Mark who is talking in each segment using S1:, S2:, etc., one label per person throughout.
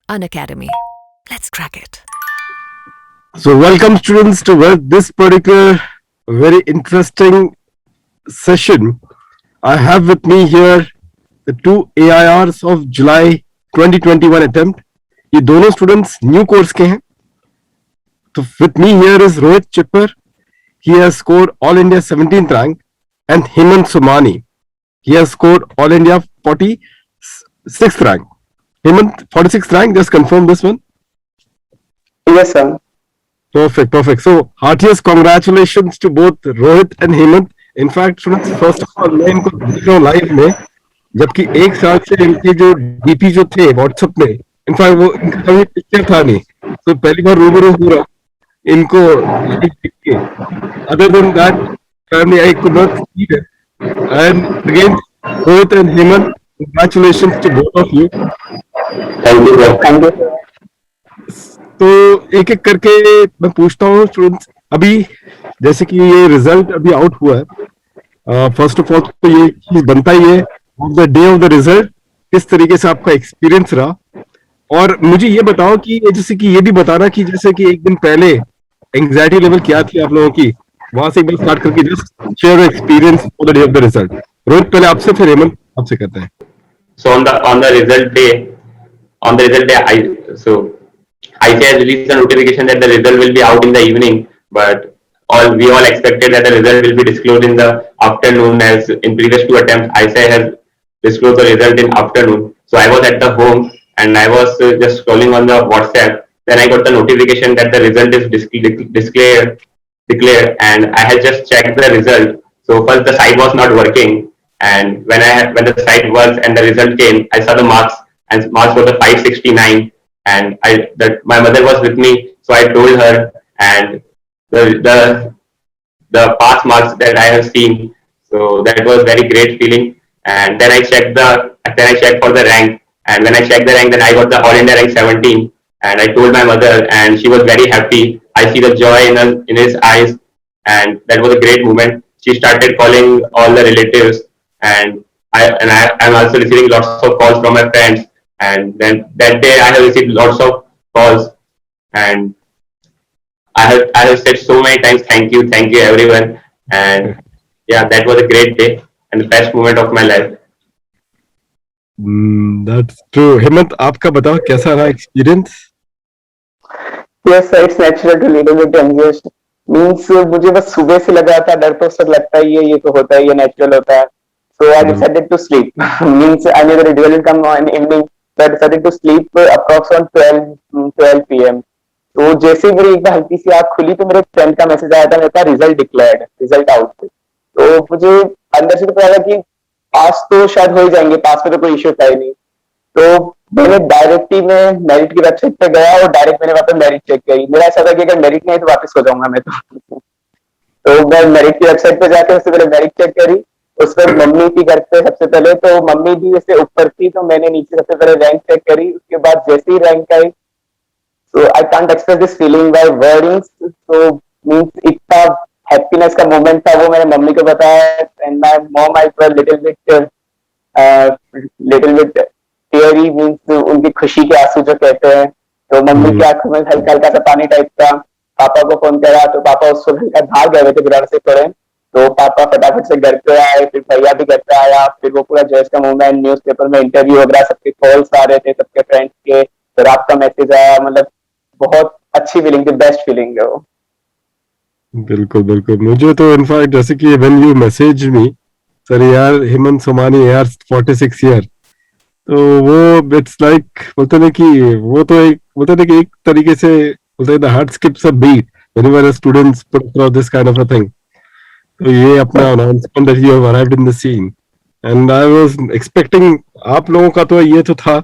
S1: Unacademy. Let's crack it.
S2: So, welcome students to this particular very interesting session. I have with me here the two AIRs of July 2021 attempt. ये दोनों students new course के हैं. So, with me here is Rohit Chipper. He has scored All India 17th rank, and Hemant Somani. He has scored All India 46th rank. Hemant, 46th rank. Just confirm this one.
S3: Yes, sir.
S2: Perfect. So, heartiest congratulations to both Rohit and Hemant. In fact, students, first of all, मैं इनको देख रहा हूँ live में, जबकि एक साल से इनके जो डीपी जो थे व्हाट्सएप में, इनफैक्ट वो इनका कभी पिक्चर था नहीं, तो पहली बार रूबरू हो रहा इनको लाइव देख के. Other than that, currently I could not see them. And again, Rohit and Hemant, congratulations to both of you.
S3: Thank you, sir. Thank you, sir.
S2: तो एक एक करके मैं पूछता हूँ स्टूडेंट्स. अभी जैसे कि ये रिजल्ट अभी आउट हुआ है, फर्स्ट ऑफ ऑल तो ये चीज बनता ही है, on the day of the result किस तरीके से आपका एक्सपीरियंस रहा. और मुझे ये बताओ कि जैसे कि ये भी बताना कि जैसे कि एक दिन पहले एंग्जाइटी लेवल क्या थी आप लोगों की, वहां से एक बार स्टार्ट करके just share experience on the day of the result. Rohit पहले आपसे, फिर हेमंत आपसे करते हैं.
S3: So on the result day, ICI has released a notification that the result will be out in the evening, but we all expected that the result will be disclosed in the afternoon, as in previous two attempts ICI has disclosed the result in afternoon. So I was at the home and I was just scrolling on the WhatsApp. Then I got the notification that the result is declared, and I had just checked the result. So first the site was not working, and when the site worked and the result came, I saw the marks, and marks were the 569. And my mother was with me, so I told her, and the pass marks that I have seen, so that was very great feeling. And then I checked for the rank, and when I checked the rank, then I got the All India rank 17, and I told my mother, and she was very happy. I see the joy in his eyes, and that was a great moment. She started calling all the relatives, and I'm also receiving lots of calls from my friends. And then that day I have received lots of calls, and I have said so many times thank you everyone. And yeah, that was a great day and the best moment of my life.
S2: That's true. Hemant आपका बताओ कैसा रहा experience?
S4: Yes, sir, it's natural to little bit anxious. Means मुझे बस सुबह से लगा था डर, तो सर लगता ही है, ये तो होता है, ये नेचुरल होता है. So I decided to sleep. Means I knew the result will come in evening. So I decided to sleep approx on 12 p.m. तो जैसे ही मेरी एक बार हल्की सी आँख खुली तो मेरे फ्रेंड का मैसेज आया था, मेरे पास रिजल्ट डिक्लेयर्ड, रिजल्ट आउट. तो मुझे अंदर से तो पता था कि पास तो शायद हो ही जाएंगे, पास में तो कोई इश्यू था ही नहीं. तो मैंने डायरेक्टली में मेरिट की वेबसाइट पे गया और डायरेक्ट मैंने वहाँ पे मेरिट चेक करी. मेरा ऐसा था कि अगर मेरिट नहीं है तो वापस हो जाऊंगा मैं. तो मैं मेरिट की वेबसाइट पे जाकर उससे पहले मेरिट चेक करी. उस पर मम्मी थी घर पे सबसे पहले, तो मम्मी भी जैसे ऊपर थी, तो मैंने नीचे सबसे पहले रैंक चेक करी. उसके बाद जैसे ही रैंक आई, तो I can't express this feeling by wordings. तो मींस इतना हैप्पीनेस का मोमेंट था, वो मैंने मम्मी को बताया. And my mom I was little bit teary, means उनकी खुशी के आंसू जो कहते हैं. तो मम्मी की आंखों में हल्का हल्का सा पानी टाइप था. पापा को फोन करा, तो पापा उस वक्त भाग गए थे बिरार से थोड़े. तो पापा फटाफट से घर पे आए, फिर भैया भी घर पे आया. फिर वो पूरा जॉयस का मूवमेंट, न्यूज़पेपर में इंटरव्यू वगैरह, सबके कॉल्स आ रहे थे सबके फ्रेंड्स के. फिर आपका मैसेज आया. मतलब बहुत अच्छी फीलिंग थी, बेस्ट फीलिंग है वो.
S2: बिल्कुल. मुझे तो इनफैक्ट जैसे कि when you message me, sir यार हेमंत सोमानी यार 46 ईयर, तो वो इट्स लाइक बोलते हैं कि वो तो एक तरीके से बोलते हैं the heart skips a beat whenever students put through this kind of a thing. तो ये अपना announcement that you have arrived in the scene, and I was expecting आप लोगों का तो ये तो था,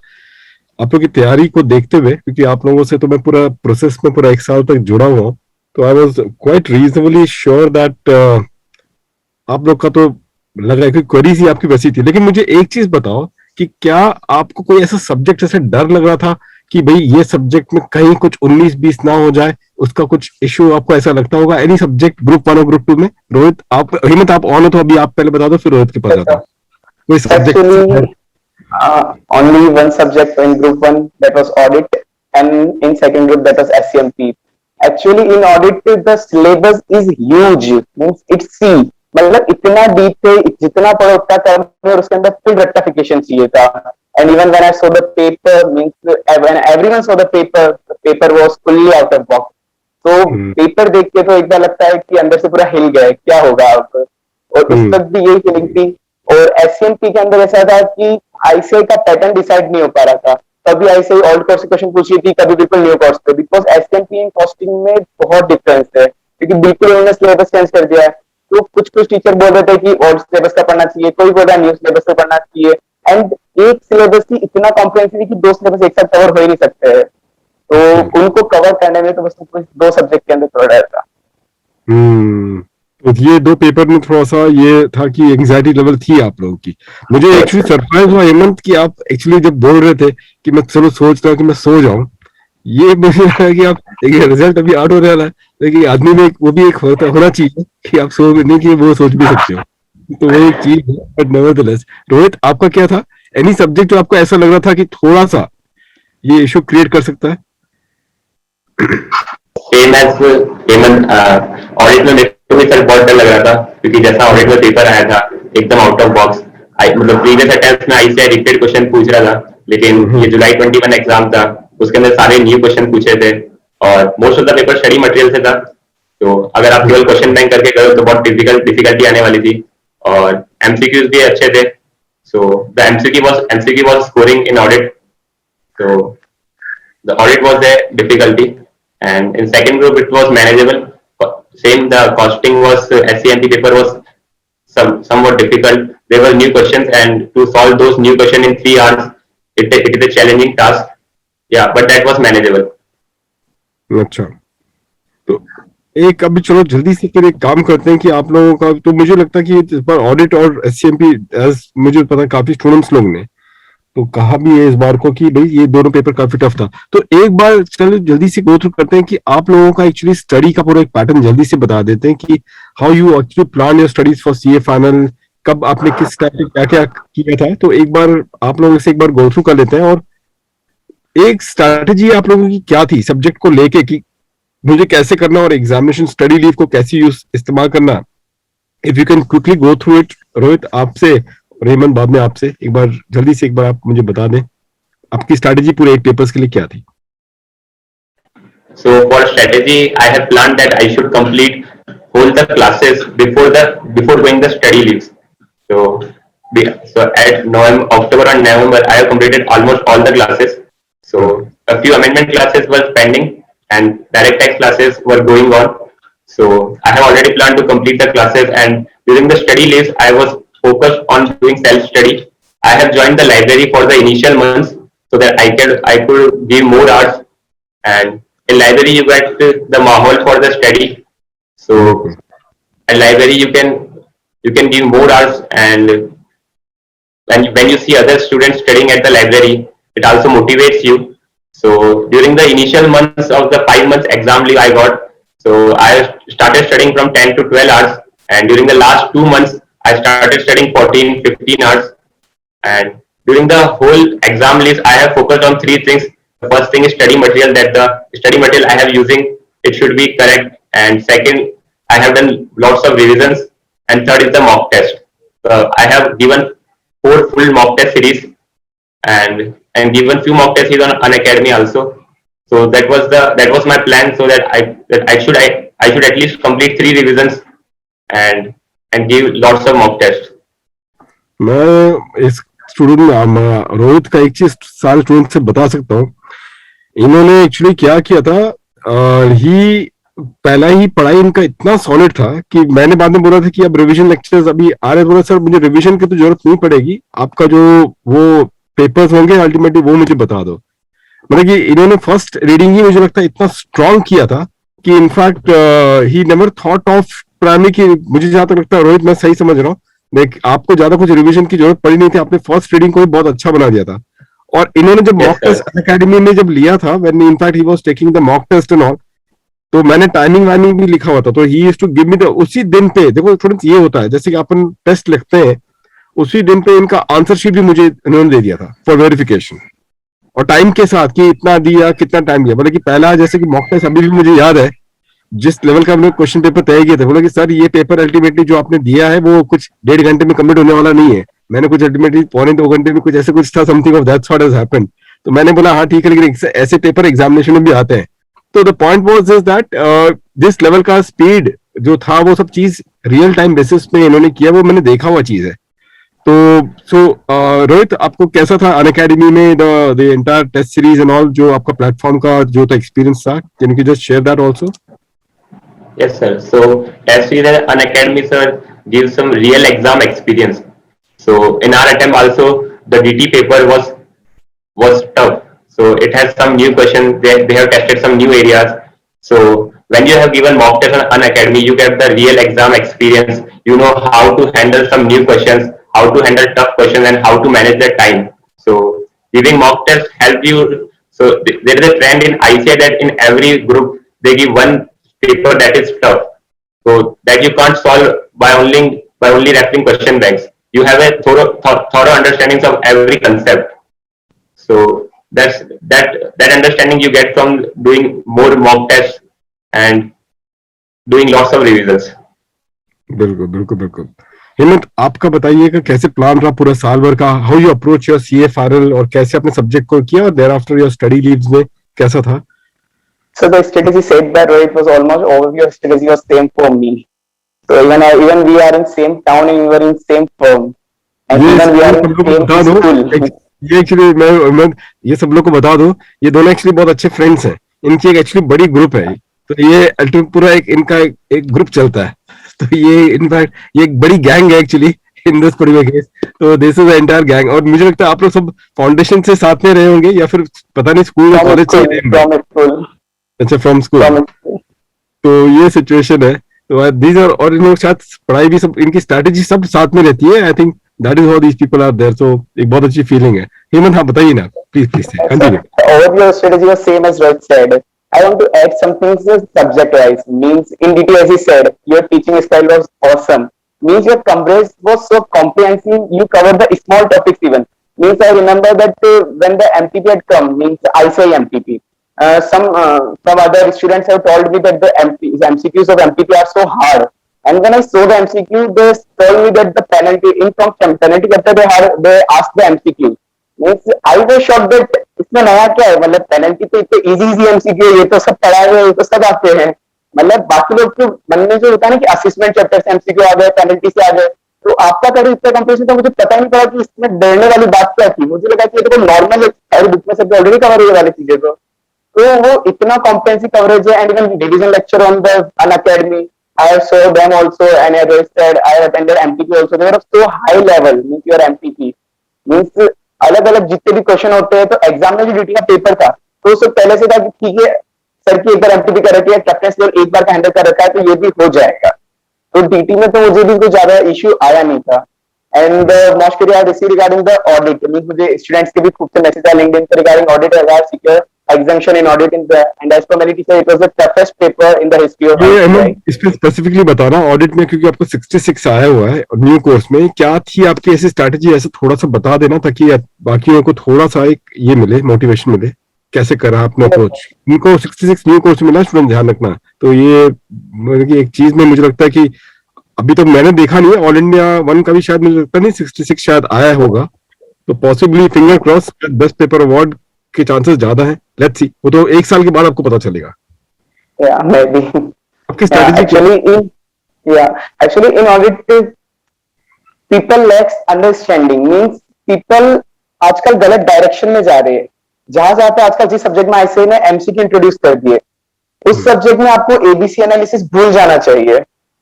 S2: आप लोगों की तैयारी को देखते हुए, क्योंकि आप लोगों से तो मैं पूरा प्रोसेस में पूरा एक साल तक जुड़ा हुआ हूँ, तो I was quite reasonably sure that आप लोग का तो लग रहा है कि क्वेरीज ही आपकी वैसी थी. लेकिन मुझे एक चीज बताओ कि क्या आपको कोई ऐसा सब्जेक्ट ऐसे डर लग रहा था कि भाई ये सब्जेक्ट में कहीं कुछ 19-20 ना हो जाए, उसका कुछ इश्यू आपको ऐसा लगता होगा एनी सब्जेक्ट, ग्रुप 1 और ग्रुप 2 में? रोहित आप, हेमंत आप ऑन हो तो अभी आप पहले बता दो, फिर रोहित के पास आता हूं. कोई subject
S4: Only one subject in group one, that was audit, and in second group that was SCMP. Actually, in audit the syllabus is huge, means it's C. मतलब इतना डीप है, जितना पढ़ो उतना कम है, और उसके अंदर फुल रेक्टिफिकेशन चाहिए था. And even when I saw the paper, means when everyone saw the paper was fully out of box. तो पेपर देख के तो एक बार लगता है कि अंदर से पूरा हिल गया, क्या होगा अब. और उस वक्त भी यही फीलिंग थी. और एससीएमपी के अंदर ऐसा था कि आईसीआई का पैटर्न डिसाइड नहीं हो पा रहा था. कभी आईसीआई ओल्ड कोर्स से क्वेश्चन पूछ रही थी, कभी बिल्कुल न्यू कोर्स पे, बिकॉज एससीएमपी इन कॉस्टिंग में बहुत डिफरेंस है, क्योंकि बिल्कुल उन्होंने सिलेबस चेंज कर दिया है. तो कुछ टीचर बोल रहे थे कि ओल्ड सिलेबस का पढ़ना चाहिए, कोई बोल रहा न्यू सिलेबस का पढ़ना चाहिए. एंड एक सिलेबस की इतना कॉम्प्रिहेंसिव है कि दो सिलेबस एक साथ कवर हो ही नहीं सकते हैं. तो उनको कवर करने में तो बस दो सब्जेक्ट के अंदर थोड़ा रहता.
S2: तो ये दो पेपर में थोड़ा सा ये था कि एंजाइटी लेवल थी आप लोगों की. मुझे एक्चुअली सरप्राइज हुआ हेमंत कि आप एक्चुअली जब बोल रहे थे कि मैं चलो सोच रहा हूँ कि मैं सो जाऊं, ये मुझे लगा कि आप देखिए रिजल्ट अभी आउट हो रहा है, लेकिन आदमी में वो भी एक होना चाहिए कि आप सो नहीं कि वो सोच भी सकते हो. तो वो एक चीज है. बट नेवरदलेस, रोहित आपका क्या था? एनी सब्जेक्ट जो आपको ऐसा लग रहा था कि थोड़ा सा ये इशू क्रिएट कर सकता है?
S3: सेम एज हेमंत, ऑडिट में मेरे को भी सर बहुत डर लग रहा था, क्योंकि जैसा ऑडिट में पेपर आया था एकदम आउट ऑफ बॉक्स. मतलब प्रीवियस अटेम्प्ट्स में आईसीआई रिपीटेड क्वेश्चन पूछ रहा था, लेकिन ये जुलाई 21 एग्जाम था, उसके अंदर सारे न्यू क्वेश्चन पूछे थे और most of the paper study material से था. तो अगर आप केवल क्वेश्चन बैंक करके करो तो बहुत डिफिकल्टी आने वाली थी. और एमसीक्यूज भी अच्छे थे. So the MCQ was scoring in audit. So the audit was a difficulty, and in second group it was manageable. Same, the costing was SCMP paper was somewhat difficult. There were new questions, and to solve those new questions in 3 hours, it is a challenging task. Yeah, but that was manageable.
S2: अच्छा, तो एक अभी चलो जल्दी से फिर एक काम करते हैं कि आप लोगों का, तो मुझे लगता है कि इस बार ऑडिट और एससीएमपी, मुझे पता है काफी स्टूडेंट्स लोग ने तो कहा भी है इस बार को कि भाई ये दोनों पेपर काफी टफ था. तो एक बार चलो जल्दी से गो थ्रू करते हैं कि आप लोगों का एक्चुअली स्टडी का पूरा एक पैटर्न जल्दी से बता देते हैं कि how you actually plan your studies for CA final, कब आपने किस टाइप पे क्या क्या किया था. तो एक बार आप लोगों से एक बार गो थ्रू कर लेते हैं. और एक स्ट्रैटेजी आप लोगों की क्या थी सब्जेक्ट को लेके कि मुझे कैसे करना और एग्जामिनेशन स्टडी लीव को कैसे इस्तेमाल करना. If you can quickly go through it. Rohit आपसे, रेमन बाद में आपसे, एक बार जल्दी से एक बार आप मुझे बता दें आपकी स्ट्रैटेजी पूरे 8 पेपर्स के लिए क्या थी.
S3: So for strategy, I have planned that I should complete all the classes before going the study leaves. So at October and November, I have completed almost all the classes. So a few amendment classes were pending and direct text classes were going on. So I have already planned to complete the classes, and during the study leaves, I was focused on doing self-study. I have joined the library for the initial months so that I could give more hours. And in library, you get the mahal for the study. So in library, you can give more hours, and when you see other students studying at the library, it also motivates you. So during the initial months of the 5 months exam leave I got, so I started studying from 10 to 12 hours, and during the last 2 months, I started studying 14-15 hours. And during the whole exam leave, I have focused on 3 things. The first thing is study material, that the study material I have using, it should be correct. And second, I have done lots of revisions. And third is the mock test. I have given 4 full mock test series, and given few mock test series on Academy also. So that was my plan, so that I should at least complete 3 revisions and give lots of mock tests.
S2: मैं इस student Rohit का एक चीज सारे student से बता सकता हूँ. इन्होंने एक्चुअली क्या किया था, ही पहला ही पढ़ाई इनका इतना सॉलिड था कि मैंने बाद में बोला था कि अब रिवीजन लेक्चर्स अभी आ रहे, बोला सर मुझे रिवीजन की तो जरूरत नहीं पड़ेगी, आपका जो वो पेपर्स होंगे अल्टीमेटली वो मुझे बता दो. मतलब कि इन्होंने फर्स्ट रीडिंग ही मुझे लगता है इतना स्ट्रांग किया था कि in fact he never thought of primary की. मुझे जहां तक लगता है रोहित, मैं सही समझ रहा हूँ, देख आपको ज्यादा कुछ रिवीजन की जरूरत पड़ी नहीं थी, आपने फर्स्ट रीडिंग को भी बहुत अच्छा बना दिया था. और इन्होंने जब मॉक टेस्ट अकेडमी में जब लिया था, when in fact he was taking the mock test and all, तो मैंने टाइमिंग वाइमिंग भी लिखा हुआ था. तो he used to give me the उसी दिन पे. देखो स्टूडेंट्स ये होता है जैसे कि अपन टेस्ट लिखते हैं उसी दिन पे इनका आंसर शीट भी मुझे इन्होंने दे दिया था फॉर वेरिफिकेशन, और टाइम के साथ कि इतना दिया, कितना टाइम दिया। बोले कि पहला जैसे कि मॉक टेस्ट अभी भी मुझे याद है, जिस लेवल का हमने क्वेश्चन पेपर तय किया था, बोला कि सर ये पेपर अल्टीमेटली जो आपने दिया है वो कुछ 1.5 घंटे में कंप्लीट होने वाला नहीं है। मैंने कुछ अल्टीमेटली 1.25 घंटे में कुछ ऐसे कुछ था, something of that's what has happened. तो मैंने बोला हाँ ठीक है, लेकिन ऐसे पेपर एग्जामिनेशन में भी आते हैं। तो the point was is that जिस लेवल का स्पीड जो था, वो सब चीज रियल टाइम बेसिस पे इन्होंने किया, वो मैंने देखा हुआ चीज है। तो रोहित, आपको कैसा था अनअकैडमी में the entire test series and all, जो आपका प्लेटफॉर्म का जो था एक्सपीरियंस था? Can you just share that also?
S3: Yes, sir. So test series and Unacademy, sir, gives some real exam experience. So in our attempt also, the DT paper was tough. So it has some new questions. They have tested some new areas. So when you have given mock test on Unacademy, you get the real exam experience. You know how to handle some new questions, how to handle tough questions, and how to manage the time. So giving mock test help you. So there is a trend in ICA that in every group they give one paper that is tough, so that you can't solve by only referring question banks. You have a thorough understanding of every concept. So that understanding you get from doing more mock tests and doing lots of revisions.
S2: बिल्कुल बिल्कुल बिल्कुल। हेमंत, आपका बताइएगा कैसे plan रहा पूरा साल भर का? How you approach your CFRL, और कैसे अपने सब्जेक्ट को किया, और thereafter your study leaves में कैसा था?
S4: So the strategy said by Rohit was almost overview of strategy was same for me. So even we are in same town and we were in same firm, and even we are in same school.
S2: ये actually मैं ये सब लोग को बता दूं, ये दोनों एक्चुअली बहुत अच्छे फ्रेंड्स हैं। इनकी एक एक्चुअली बड़ी ग्रुप है, तो ये अल्टीमेट पूरा इनका एक ग्रुप चलता है। तो ये इनफैक्ट ये एक बड़ी गैंग है actually in this particular case. तो this is the entire gang, और मुझे लगता है आप लोग सब फाउंडेशन से साथ में रहे होंगे, या फिर पता नहीं स्कूल या कॉलेज से? अच्छा, फ्रॉम स्कूल। तो ये सिचुएशन है। तो दीज आर, और इन लोग साथ पढ़ाई भी, सब इनकी स्ट्रैटेजी सब साथ में रहती है। I think that is how these people are there. So एक बहुत अच्छी फीलिंग है। हेमंत, हाँ बताइए ना, please please continue.
S4: Overall strategy was same as Rohit said. I want to add some things subject wise. Means in detail, as he said, your teaching style was awesome. Means your coverage was so comprehensive. You covered the small topics even. Means I remember that when the MPP had come, means I say MPP. Some other students have told me that the MCQs of MPP are so hard, and when I saw the MCQ, they told me that the penalty chapter they asked the MCQ. Means I was shocked that इसमें नया क्या है, मतलब penalty तो इतने easy MCQ, ये तो सब पढ़ाए हुए, ये तो सब आते हैं। मतलब बाकी लोग के मन में जो होता है ना कि असिस्टमेंट चैप्टर से MCQ आ गए, पेनल्टी से आ गए, तो आपका कभी इतना कंपटीशन था, मुझे पता ही नहीं पड़ा कि इसमें डरने वाली बात क्या थी। मुझे लगा कि ये तो नॉर्मल है, बुक में सब ऑलरेडी कवर होने वाली चीजें। तो वो इतना कॉम्प्रेहेंसिव कवरेज है, and even division lecture on the Unacademy, I have saw them also, and as I said, I have attended MPP also. They are so high level. Means your MPP means अलग अलग जितने भी question होते हैं। तो exam में भी duty का पेपर था, तो उससे पहले से था कि ठीक है सर की एक बार MPP कर रखी है, कैप्टन लेवल एक बार का हैंडल कर रखा है, तो ये भी हो जाएगा। तो DT में तो मुझे भी कोई ज्यादा इश्यू आया नहीं था। And most query I receive regarding the audit. Means मुझे स्टूडेंट्स के भी खूब से मैसेज आए लिंक्डइन पे regarding audit, I have secure exemption in audit in the, and as per many teachers it was the toughest paper in the history of
S2: IT. इस पे specifically बताना ऑडिट में, क्योंकि आपको 66 आया हुआ है न्यू कोर्स में, क्या थी आपकी ऐसी स्ट्रैटेजी, ऐसे थोड़ा सा बता देना ताकि बाकियों को थोड़ा सा एक ये मिले, मोटिवेशन मिले, कैसे करा आपने अप्रोच? इनको 66 न्यू कोर्स मिला, स्टूडेंट ध्यान रखना। तो ये मतलब कि एक चीज में मुझे लगता है कि अभी तो मैंने देखा नहीं है, ऑल इंडिया 1 का भी शायद मुझे लगता नहीं 66 शायद आया होगा। तो possibly finger cross, best paper award के चांसेस ज्यादा है। लेट्स सी, वो तो 1 साल के बाद आपको पता चलेगा।
S4: maybe
S2: आपकी strategy
S4: actually in audit people lacks understanding. Means people आजकल गलत डायरेक्शन में जा रहे हैं। जहां जाते आजकल जिस सब्जेक्ट में ऐसे ने MCQ इंट्रोड्यूस कर दिए, उस सब्जेक्ट में आपको ABC एनालिसिस भूल जाना चाहिए।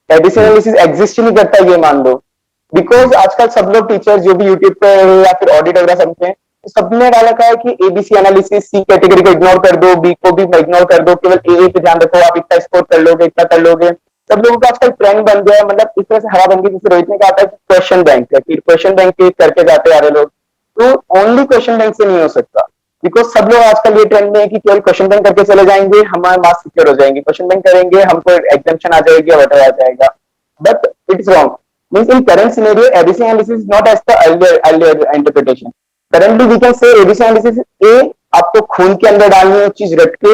S4: ABC एनालिसिस एग्जिस्ट ही नहीं करता, ये मान लो। बिकॉज आजकल सब लोग टीचर जो भी यूट्यूब पे या फिर ऑडिट वगैरह समझते हैं, सबने डाला का है कि ABC एनालिसिस, C कैटेगरी को इग्नोर कर दो, B को भी इग्नोर कर दो, केवल AA पे ध्यान रखो, आप इतना स्कोर कर लोगे, इतना कर लोगे। सब लोगों का आजकल ट्रेंड बन गया है। मतलब इस तरह से हवा बन गई, जैसे रोहित ने कहा था क्वेश्चन बैंक है, फिर क्वेश्चन बैंक करके जाते आ रहे लोग। तो ओनली क्वेश्चन बैंक से नहीं हो सकता, बिकॉज सब लोग आजकल ये ट्रेंड में है कि केवल क्वेश्चन बैंक करके चले जाएंगे, हमारे मार्क्स सिक्योर हो जाएंगे, क्वेश्चन बैंक करेंगे हमको एग्जामिशन आ जाएगी, वट आ जाएगा। But it is wrong. Means in current scenario, ABC analysis is not as the earlier interpretation. Currently we can say ABC analysis A आपको खून के अंदर डालनी है चीज रट के,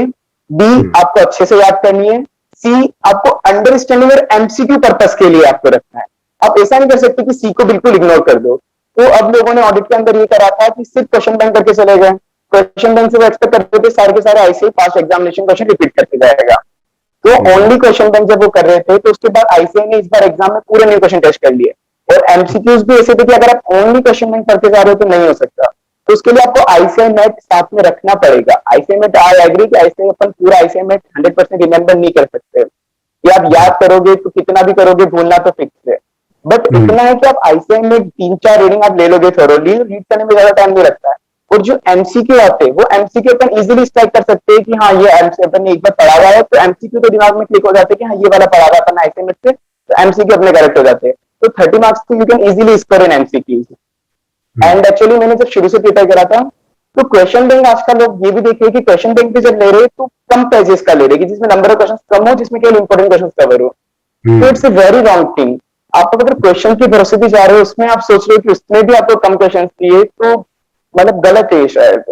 S4: B आपको अच्छे से याद करनी है, C आपको अंडरस्टैंडिंग और एमसीक्यू पर्पस के लिए आपको रखना है. आप ऐसा नहीं कर सकते कि C को बिल्कुल इग्नोर कर दो. तो अब लोगों ने ऑडिट के अंदर ये करा था कि सिर्फ क्वेश्चन बैंक करके चले गए. क्वेश्चन बैंक से वो एक्सपेक्ट करते थे सारे के सारे ICI past examination question repeat करते जाएगा. तो ओनली क्वेश्चन बैंक जब वो कर रहे थे तो उसके बाद आईसीआई ने इस बार एग्जाम में पूरे न्यू क्वेश्चन टेस्ट कर लिए. और एमसीक्यूज भी ऐसे थे कि अगर आप ओनली क्वेश्चन बैंक करते जा रहे हो तो नहीं हो सकता. तो उसके लिए आपको आईसीआई मैथ साथ में रखना पड़ेगा. आईसीआई मैथ आई एग्री कि आईसीआई अपन पूरा आईसीआई मैथ 100% रिमेंबर नहीं कर सकते कि आप याद करोगे तो कितना भी करोगे भूलना तो फिक्स है. बट इतना है कि आप आईसीआई में 3-4 रीडिंग आप ले लोगे थोरोली, रीड करने में ज्यादा टाइम नहीं लगता है. और जो एमसीक्यू आते हैं वो एमसीक्यू अपन इजीली स्ट्राइक कर सकते हैं कि हाँ ये अपन ने एक बार पढ़ा हुआ है तो एमसीक्यू तो दिमाग में क्लिक हो जाते हैं कि हाँ ये वाला पढ़ा हुआ अपन आईसीआई में से, तो एमसीक्यू अपने करेक्ट हो जाते हैं. तो 30 मार्क्स को you can easily score in MCQ. And actually मैंने जब शुरू से प्रिपेयर करा था तो क्वेश्चन बैंक आजकल लोग ये भी देख रहे हैं कि क्वेश्चन बैंक पे जब ले रहे तो कम पेजेस का ले रहे जिसमें नंबर ऑफ क्वेश्चन कम हो, जिसमें केवल इंपॉर्टेंट क्वेश्चन कवर हो. तो it's a very wrong thing. आप अगर क्वेश्चन के भरोसे भी जा रहे हो उसमें आप सोच रहे हो कि उसमें भी आपको कम क्वेश्चन दिए तो मतलब गलत है शायद.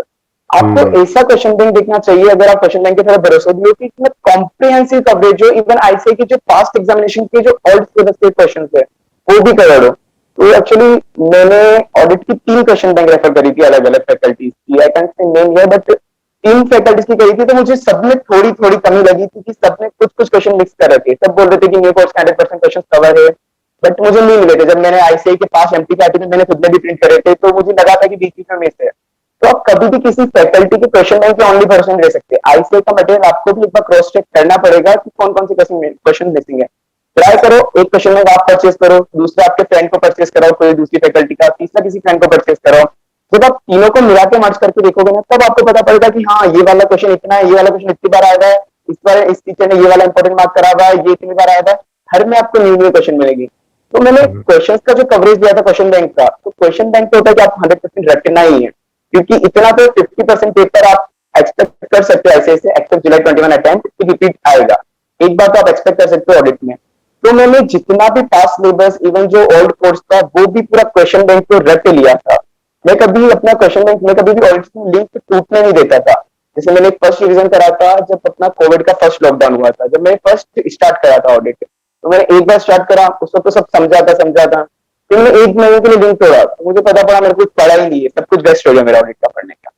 S4: आपको ऐसा क्वेश्चन बैंक देखना चाहिए अगर आप क्वेश्चन बैंक के थोड़ा भरोसा भी हो कि इसमें कॉम्प्रिहेंसिव कवरेज हो, इवन आईसीआई के जो पास्ट एग्जामिनेशन के जो ओल्ड सिलेबस के क्वेश्चन है वो भी कवर हो. तो एक्चुअली मैंने ऑडिट की 3 क्वेश्चन बैंक रेफर करी थी अलग अलग फैकल्टीज की. I can say name here but 3 faculties की करी थी तो मुझे सब में थोड़ी थोड़ी कमी लगी थी कि सब में कुछ कुछ क्वेश्चन मिक्स कर रखे. सब बोल रहे थे कि मेरे को 100% क्वेश्चन कवर है बट मुझे नहीं मिले थे. जब मैंने आईसीआई के पास एमपीसीआरटी में मैंने खुद ने भी प्रिंट करे थे तो मुझे लगा था कि बीच में मिस है. तो आप कभी भी किसी फैकल्टी के क्वेश्चन बैंक के ओनली परसेंट ले सकते हैं. आईसीआई का मटेरियल आपको भी एक बार क्रॉस चेक करना पड़ेगा कि कौन कौन से क्वेश्चन मिसिंग है. ट्राई करो एक क्वेश्चन बैंक आप परचेज करो, दूसरा आपके फ्रेंड को परचेज कराओ कोई दूसरी फैकल्टी का, तीसरा किसी फ्रेंड को परचेज कराओ. जब आप तीनों को मिला के मार्च करके देखोगे ना तब आपको पता पड़ेगा कि हाँ ये वाला क्वेश्चन इतना है, ये वाला क्वेश्चन इतनी बार आया है, इस बार इस टीचर ने ये वाला इंपॉर्टेंट मार्क करा हुआ है, ये इतनी बार आया है. हर में आपको न्यू न्यू क्वेश्चन मिलेगी. तो मैंने क्वेश्चंस का जो कवरेज दिया था क्वेश्चन बैंक का, तो क्वेश्चन बैंक तो होता है कि आप 100% रटना ही है क्योंकि इतना तो 50% पेपर आप एक्सपेक्ट कर सकते हो ऐसे एक्सेप्ट जुलाई 21 अटेम्प्ट कि रिपीट आएगा. एक बार तो आप एक्सपेक्ट कर सकते हो ऑडिट में. तो मैंने जितना भी पास सिलेबस इवन जो ओल्ड कोर्स था वो भी पूरा क्वेश्चन बैंक को रट लिया था. मैं कभी अपना क्वेश्चन बैंक में कभी भी ऑडिट की लिंक टूटने नहीं देता था. जैसे मैंने फर्स्ट रिवीजन करा था जब अपना कोविड का फर्स्ट लॉकडाउन हुआ था, जब मैंने फर्स्ट स्टार्ट करा था ऑडिट तो मैंने एक बार स्टार्ट करा उस वक्त तो सब समझा था. फिर मैंने 1 महीने के लिए लिंक तोड़ा तो मुझे पता पड़ा मेरे कुछ पढ़ा ही नहीं है, सब कुछ बेस्ट हो गया मेरा ऑडिट का पढ़ने का.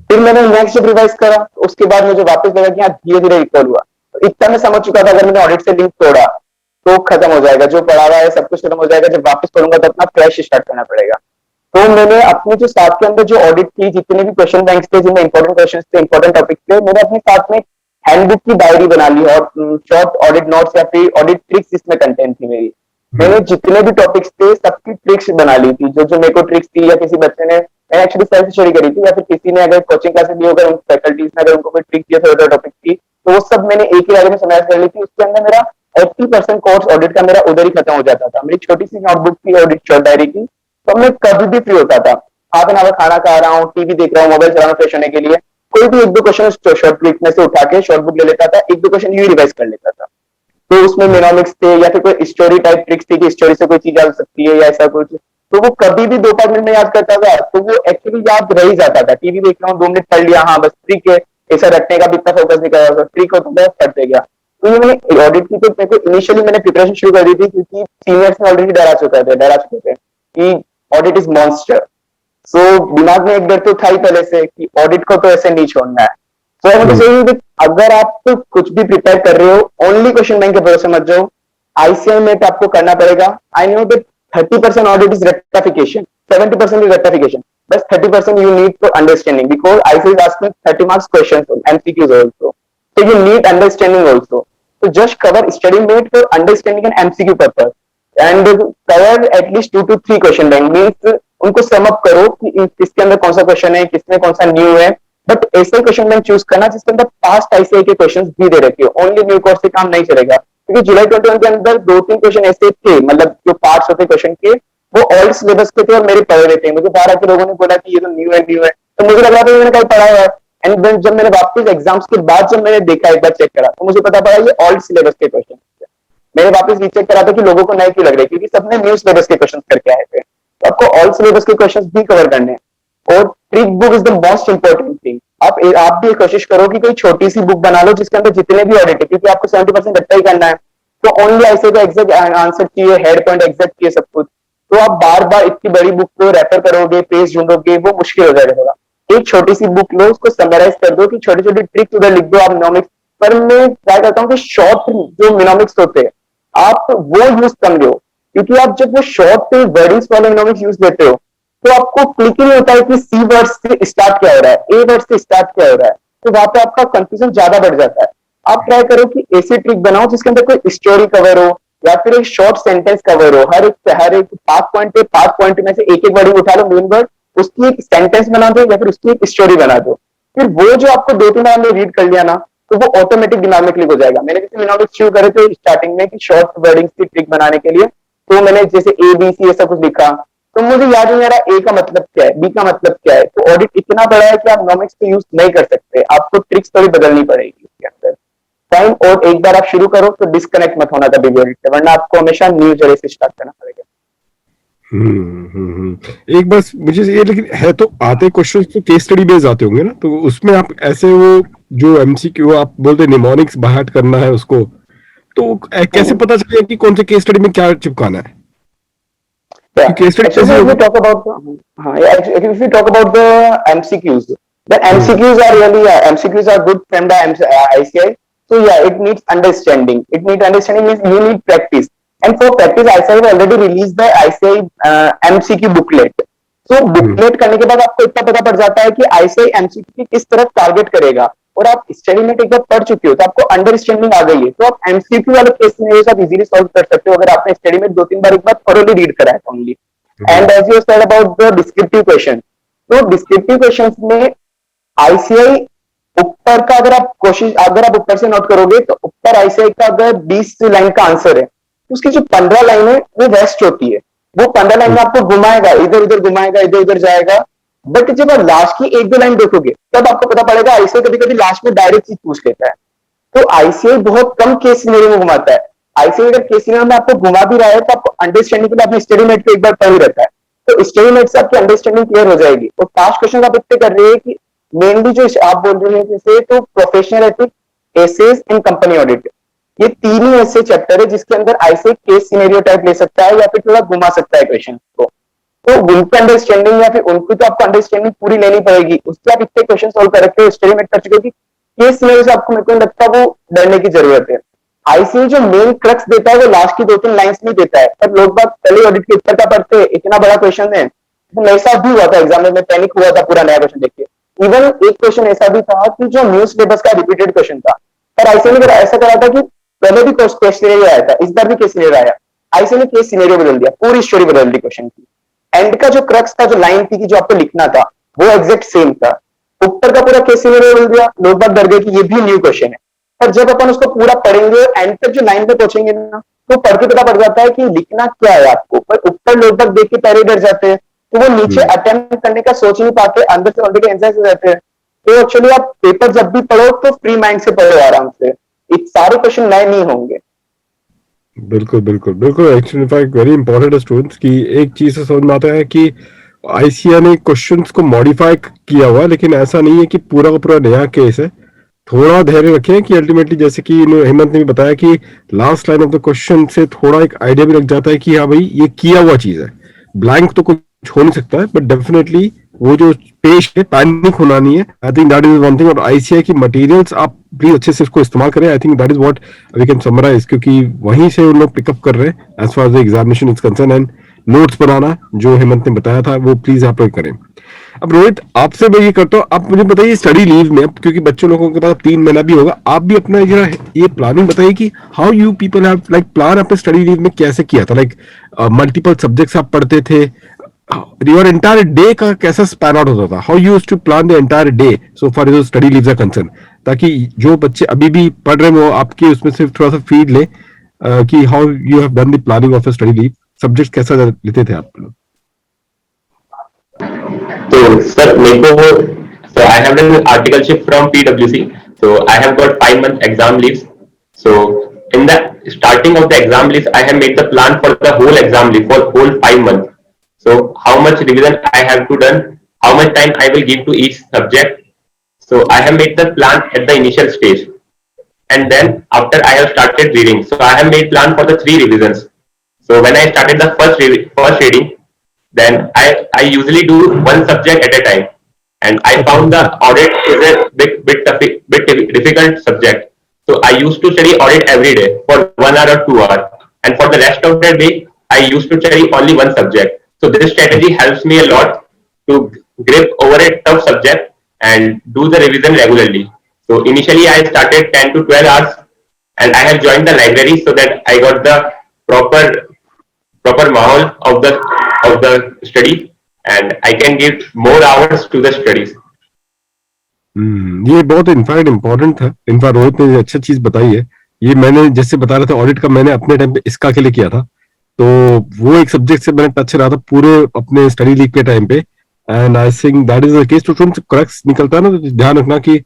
S4: फिर मैंने नेक्स्ट जब रिवाइज करा तो उसके बाद मुझे वापस लगा कि हाँ धीरे धीरे रिकॉल हुआ. तो इतना मैं समझ चुका था अगर मैंने ऑडिट से लिंक तोड़ा तो खत्म हो जाएगा, जो पढ़ा हुआ है सब कुछ खत्म हो जाएगा. जब वापस करूंगा तो अपना फ्रेश स्टार्ट करना पड़ेगा. तो मैंने अपने जो साथ के अंदर जो ऑडिट थी जितने भी क्वेश्चन बैंक्स थे जिनमें इंपॉर्टेंट क्वेश्चन थे इंपॉर्टेंट टॉपिक थे, मैंने अपने साथ में हैंडबुक की डायरी बना ली और शॉर्ट ऑडिट नोट्स या फिर ऑडिट ट्रिक्स इसमें कंटेंट थी मेरी. मैंने जितने भी टॉपिक्स थे सबकी ट्रिक्स बना ली थी. जो मेरे को ट्रिक्स थी या किसी बच्चे ने मैंने एक्चुअली सेल्फ स्टडी करी थी या फिर किसी ने अगर कोचिंग क्लासेस ली होगा उन फैकल्टीज ने अगर उनको कोई ट्रिक दिया था टॉपिक की तो वो सब मैंने एक ही बारे में समराइज कर ली थी. उसके अंदर मेरा 80% कोर्स ऑडिट का मेरा उधर ही खत्म हो जाता था. मेरी छोटी सी नोटबुक थी ऑडिट शॉर्ट डायरी की. तो मैं कभी भी फ्री होता था, हाफ एन आवर खाना खा रहा हूँ, टीवी देख रहा हूँ, मोबाइल चला रहा हूँ फ्रेश होने के लिए, कोई भी 1-2 क्वेश्चन शॉर्ट बुक में से उठा के शॉर्ट बुक ले लेता था, 1-2 क्वेश्चन यू रिवाइज कर लेता था. तो उसमें मेनोमिक्स थे या फिर कोई स्टोरी टाइप ट्रिक्स थी कि स्टोरी से कोई चीज आ सकती है या ऐसा कुछ, तो वो कभी भी 2-5 मिनट में याद करता था तो वो एक्चुअली याद रह ही जाता था. टीवी देख रहा हूँ 2 मिनट पढ़ लिया, हाँ बस ट्रिक है, ऐसा रखने का भी इतना फोकस नहीं कर रहा, ट्रिक होता था पढ़ते गया. तो ये मैंने ऑडिट की तो मेरे को इनिशियली मैंने प्रिपरेशन शुरू कर दी थी क्योंकि सीनियर्स ने ऑलरेडी डरा चुके थे कि ऑडिट इज मॉन्स्टर. सो दिमाग में एक डर तो था ही पहले से कि ऑडिट को तो ऐसे नहीं छोड़ना है. तो अगर आप तो कुछ भी प्रिपेयर कर रहे हो ओनली क्वेश्चन बैंक के भरोसे मत जाओ. आईसीआई में तो आपको करना पड़ेगा. I know that 30% audit is rectification, 70% is rectification, बस 30% you need for understanding because ICAI is asking 30 marks questions on MCQs also. So you need understanding also. So just cover study made for understanding and MCQ purpose and cover at least 2 to 3 question bank. Means उनको sum up करो कि किसके अंदर कौन सा question है, किसमें कौन सा न्यू है. बट ऐसे क्वेश्चन बैंक चूज करना जिसके अंदर पास्ट आईसीआई के क्वेश्चंस भी दे रखे हो. ओनली न्यू कोर्स से काम नहीं चलेगा क्योंकि जुलाई 21 के अंदर 2-3 क्वेश्चन ऐसे थे, मतलब जो पार्ट्स होते क्वेश्चन के वो ओल्ड सिलेबस के थे और मेरे पढ़े हुए थे. मुझे 12 के लोगों ने बोला कि ये तो न्यू है तो मुझे लग रहा था मैंने कहीं पढ़ा हुआ है. एंड देन जब मैंने वापस एग्जाम्स के बाद जब मैंने देखा एक बार चेक करा तो मुझे पता पड़ा ये ओल्ड सिलेबस के क्वेश्चन थे. मैंने वापस रीचेक करा था कि लोगों को नए क्यों लग रहे, क्योंकि सबने न्यू सिलेबस के क्वेश्चन करके आए थे। तो आपको ऑल सिलेबस के क्वेश्चन भी कवर करने हैं। और trick book is the most important thing. आप भी कोशिश करो कि कोई छोटी सी बुक बना लो जिसके अंदर जितने भी ऑडिट है, क्योंकि आपको 70% रट्टा ही करना है। तो ओनली ऐसे का एग्जैक्ट आंसर चाहिए, हेड पॉइंट एग्जैक्ट चाहिए सब कुछ। तो आप बार बार इतनी बड़ी बुक को रेफर करोगे, पेज ढूंढोगे, वो मुश्किल हो जाएगा थोड़ा। एक छोटी सी बुक लो, उसको समराइज कर दो कि छोटी छोटी ट्रिक्स उधर लिख दो आप नॉमिक्स पर। मैं ट्राई करता हूँ कि शॉर्ट जो मिनोमिक्स होते हैं आप वो यूज कम लो, क्योंकि आप जब वो शॉर्ट वर्डिंग्स वाले मिनोमिक्स यूज लेते हो तो आपको क्लिक ही नहीं होता है कि सी वर्ड से स्टार्ट क्या हो रहा है, ए वर्ड से स्टार्ट क्या हो रहा है। तो वहां पे आपका कंफ्यूजन ज्यादा बढ़ जाता है। आप ट्राई करो कि ऐसी ट्रिक बनाओ जिसके अंदर कोई स्टोरी कवर हो या फिर एक शॉर्ट सेंटेंस कवर हो। हर एक पांच पॉइंट में से एक एक वर्ड उठा लो, मेन वर्ड, उसकी एक सेंटेंस बना दो या फिर उसकी एक स्टोरी बना दो। फिर वो जो आपको 2-3 बार में रीड कर लिया ना, तो वो ऑटोमेटिक दिमाग में क्लिक हो जाएगा। मैंने जैसे मिनोमिक्स शुरू करे थे स्टार्टिंग में कि शॉर्ट वर्डिंग्स की ट्रिक बनाने के लिए, तो मैंने जैसे ए बी सी ऐसा कुछ लिखा, तो मुझे याद नहीं आ रहा ए का मतलब क्या है, बी का मतलब क्या है। तो ऑडिट इतना बड़ा है कि आप नॉमिक्स को यूज नहीं कर सकते, आपको ट्रिक्स थोड़ी बदलनी पड़ेगी उसके अंदर टाइम। और एक बार आप शुरू करो तो डिस्कनेक्ट मत होना कभी भी ऑडिट से, वरना आपको हमेशा न्यू जगह से स्टार्ट करना पड़ेगा।
S2: एक बस मुझे ये, लेकिन है तो आते क्वेश्चन तो केस स्टडी बेस्ड आते होंगे ना, तो उसमें आप ऐसे वो जो एमसीक्यू आप बोलते निमोनिक्स बाहर करना है उसको, तो कैसे पता चलेगा कि कौन से केस स्टडी में क्या चिपकाना है? केस स्टडी
S4: Actually,
S2: कैसे
S4: if we
S2: होगी?
S4: talk about if we talk about the MCQs, then MCQs are really MCQs are good from the ICI. So yeah, it needs understanding. It needs understanding means you need practice. And for practice, ICI have already released the ICI MCQ booklet. So booklet करने के बाद आपको इतना पता पड़ जाता है कि ICI MCQ किस तरफ टारगेट करेगा, और आप स्टडी में एक बार पढ़ चुके हो तो आपको अंडरस्टैंडिंग आ गई है, तो आप एमसीक्यू वाले केस सिनेरियोस आप इजीली सॉल्व कर सकते हो अगर आपने स्टडी में 2-3 बार एक बार थॉरोली रीड करा है only. And as you said about the descriptive question, तो डिस्क्रिप्टिव क्वेश्चंस में आईसीआई ऊपर का अगर आप ऊपर से नोट करोगे तो ऊपर आईसीआई का अगर 20 लाइन का आंसर है तो उसकी जो 15 लाइन है वो वेस्ट होती है। वो 15 लाइन में आपको घुमाएगा, इधर उधर घुमाएगा, इधर उधर जाएगा। बट जब आप लास्ट की 1-2 लाइन देखोगे तब आपको पता पड़ेगा आईसीआई कभी कभी लास्ट में डायरेक्ट चीज पूछ लेता है। तो आईसीआई बहुत कम केस सिनेरियो में घुमाता है। आईसीआई अगर केस सिनेरियो में आपको घुमा भी रहा है तो आपको अंडरस्टैंडिंग के लिए अपने स्टडी मेट को एक बार पढ़ ही रहता है, तो स्टडी मेट से आपकी अंडरस्टैंडिंग क्लियर हो जाएगी। और पांच क्वेश्चन आप इतने कर रहे हैं कि मेनली जो आप बोल रहे हैं जैसे तो professional ethic, essays and company audit, ये तीन ही ऐसे चैप्टर है जिसके अंदर आईसीआई केस सिनेरियो टाइप ले सकता है या फिर थोड़ा घुमा सकता है क्वेश्चन को। तो उनकी अंडरस्टैंडिंग या फिर उनकी तो आपको अंडरस्टैंडिंग पूरी लेनी पड़ेगी, उसके आप इतने क्वेश्चन सॉल्व कर रखे हो, स्टडी में कर चुके हो कि केस सिनेरियो से आपको मेरे को लगता है वो डरने की जरूरत है। आईसीयू जो मेन क्रक्स देता है वो लास्ट की 2-3 लाइंस में देता है, पर लोग बात पहले ऑडिट के ऊपर का पढ़ते हैं, इतना बड़ा क्वेश्चन है। तो मेरे साथ भी हुआ था एग्जाम में, पैनिक हुआ था पूरा नया क्वेश्चन देख के। इवन एक क्वेश्चन ऐसा भी था कि जो न्यूज सिलेबस का रिपीटेड क्वेश्चन था, पर आईसीयू ने ऐसा करा था कि पहले भी केस सिनेरियो आया था, इस बार भी केस सिनेरियो आया, आईसीयू ने केस सिनेरियो बदल दिया, पूरी स्टोरी बदल दी क्वेश्चन की। एंड का जो क्रक्स था, जो लाइन थी कि जो आपको लिखना था, वो एग्जैक्ट सेम था। ऊपर का पूरा केस सिनेरियो बदल दिया, लोग बात डर गए कि ये भी न्यू क्वेश्चन है। पर जब अपन उसको पूरा पढ़ेंगे एंड तक जो लाइन पे पहुंचेंगे ना, तो पढ़ के पता पड़ जाता है कि लिखना क्या है आपको। पर ऊपर लोग बात देख के पहले डर जाते हैं, तो वो नीचे अटेम्प्ट करने का सोच नहीं पाते, अंदर से ऑलरेडी एंजाइटी हो जाते हैं। तो एक्चुअली आप पेपर जब भी पढ़ो तो फ्री माइंड से पढ़ो, आराम से, सारे क्वेश्चन नए नहीं होंगे।
S2: बिल्कुल बिल्कुल बिल्कुल। Actually in fact very important students की एक चीज से समझ में आता है कि आईसीए ने क्वेश्चंस को मॉडिफाई किया हुआ, लेकिन ऐसा नहीं है कि पूरा का पूरा नया केस है। थोड़ा धैर्य रखें कि अल्टीमेटली जैसे कि हेमंत ने भी बताया कि last line of the question से थोड़ा एक आइडिया भी लग जाता है कि हाँ भाई ये किया हुआ चीज है, ब्लैंक तो कुछ हो नहीं सकता है। बट डेफिनेटली वो जो पेश है, पैनिक होना नहीं है। I think that is one thing. और आईसीआई की मटेरियल्स आप प्लीज अच्छे से इसको इस्तेमाल करें। I think that is what we can summarise, क्योंकि वहीं से उन लोग पिकअप कर रहे हैं as far as the examination is concern. And notes बनाना जो हेमंत ने बताया था वो प्लीज आप लोग करें। अब रोहित, आपसे मैं ये करता हूँ, आप मुझे बताइए स्टडी लीव में, अब क्योंकि बच्चों लोगों के पास 3 महीना भी होगा, आप भी अपना ये प्लानिंग बताइए कि how you people have like plan अपने स्टडी लीव में कैसे किया था। लाइक मल्टीपल सब्जेक्ट्स आप पढ़ते थे, योर एंटायर डे का कैसा स्पैन आउट होता था, how you used to plan the entire day so for your study leaves are concern, ताकि जो बच्चे अभी भी पढ़ रहे हैं वो आपके उसमें से थोड़ा सा फीड ले कि how you have done the planning of study leave, subject कैसा लेते थे आप लोग?
S3: So, sir, so I have done articleship from PwC. So I have got 5 month exam leaves. So in that starting of the exam list, I have made the plan for the whole exam list for whole 5 months. So how much revision I have to done, how much time I will give to each subject. So I have made the plan at the initial stage, and then after I have started reading. So I have made plan for the 3 revisions. So when I started the first reading, then I usually do one subject at a time, and I found the audit is a bit difficult subject. So I used to study audit every day for 1 hour or 2 hours, and for the rest of the day I used to study only one subject. So this strategy helps me a lot to grip over a tough subject and do the revision regularly. So initially I started 10 to 12 hours, and I have joined the library so that I got the proper proper mahal of the study, and I can give more hours to the studies.
S2: ये बहुत in fact important था। In fact Rohit ने अच्छा चीज बताई है। ये मैंने जैसे बता रहा था ऑडिट का, मैंने अपने टाइम पे इसका के लिए किया था, तो वो एक सब्जेक्ट से मैंने टच रहा था पूरे अपने स्टडी लीग के टाइम पे। And I think that is the case to students correct निकलता है ना, तो ध्यान रखना कि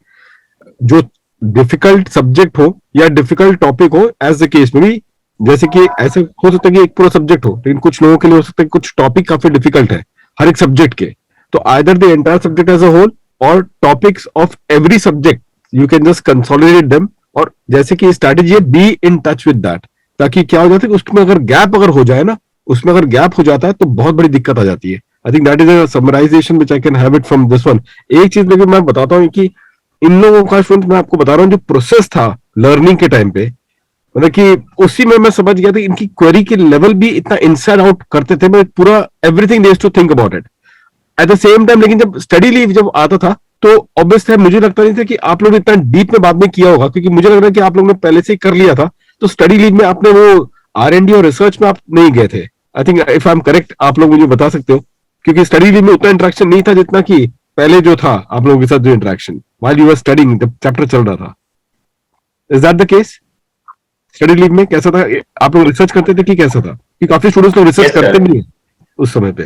S2: जो डिफिकल्ट सब्जेक्ट हो या डिफिकल्ट टॉपिक हो, एज द केस में भी, जैसे कि ऐसे हो सकता है कि एक पूरा सब्जेक्ट हो, लेकिन कुछ लोगों के लिए हो सकता है कुछ टॉपिक काफी डिफिकल्ट है हर एक सब्जेक्ट के, तो either the entire subject as a whole और topics of every subject you can just consolidate them. और जैसे कि स्ट्रैटेजी है, be in touch with that, ताकि क्या हो जाता है कि उसमें अगर गैप अगर हो जाए ना, उसमें अगर गैप हो जाता है तो बहुत बड़ी दिक्कत आ जाती है। I think that is a summarisation which I can have it from this one. एक चीज लेकिन मैं बताता हूँ कि इन लोगों का स्टूडेंट, मैं आपको बता रहा हूँ, जो प्रोसेस था लर्निंग के टाइम पे, मतलब कि उसी में मैं समझ गया था इनकी क्वेरी के लेवल भी इतना इनसाइड आउट करते थे, मैं पूरा एवरीथिंग दे to think about it at the same time. लेकिन जब स्टडी लीव जब आता था तो ऑब्वियस है, मुझे लगता नहीं था कि आप लोग इतना डीप में बाद में किया होगा, क्योंकि मुझे लग रहा है कि आप लोगों ने पहले से ही कर लिया था, तो स्टडी लीव में आपने वो R&D और रिसर्च में आप नहीं गए थे। I think if I am correct, आप लोग मुझे बता सकते हो, क्योंकि स्टडी लीव में उतना इंटरेक्शन नहीं था जितना कि पहले जो था आप लोगों के साथ जो interaction while you were studying, जब चैप्टर चल रहा था। Is that the case? Study leave में कैसा था? आप लोग रिसर्च करते थे कि कैसा था? कि काफी स्टूडेंट्स लोग रिसर्च करते भी नहीं उस समय पे।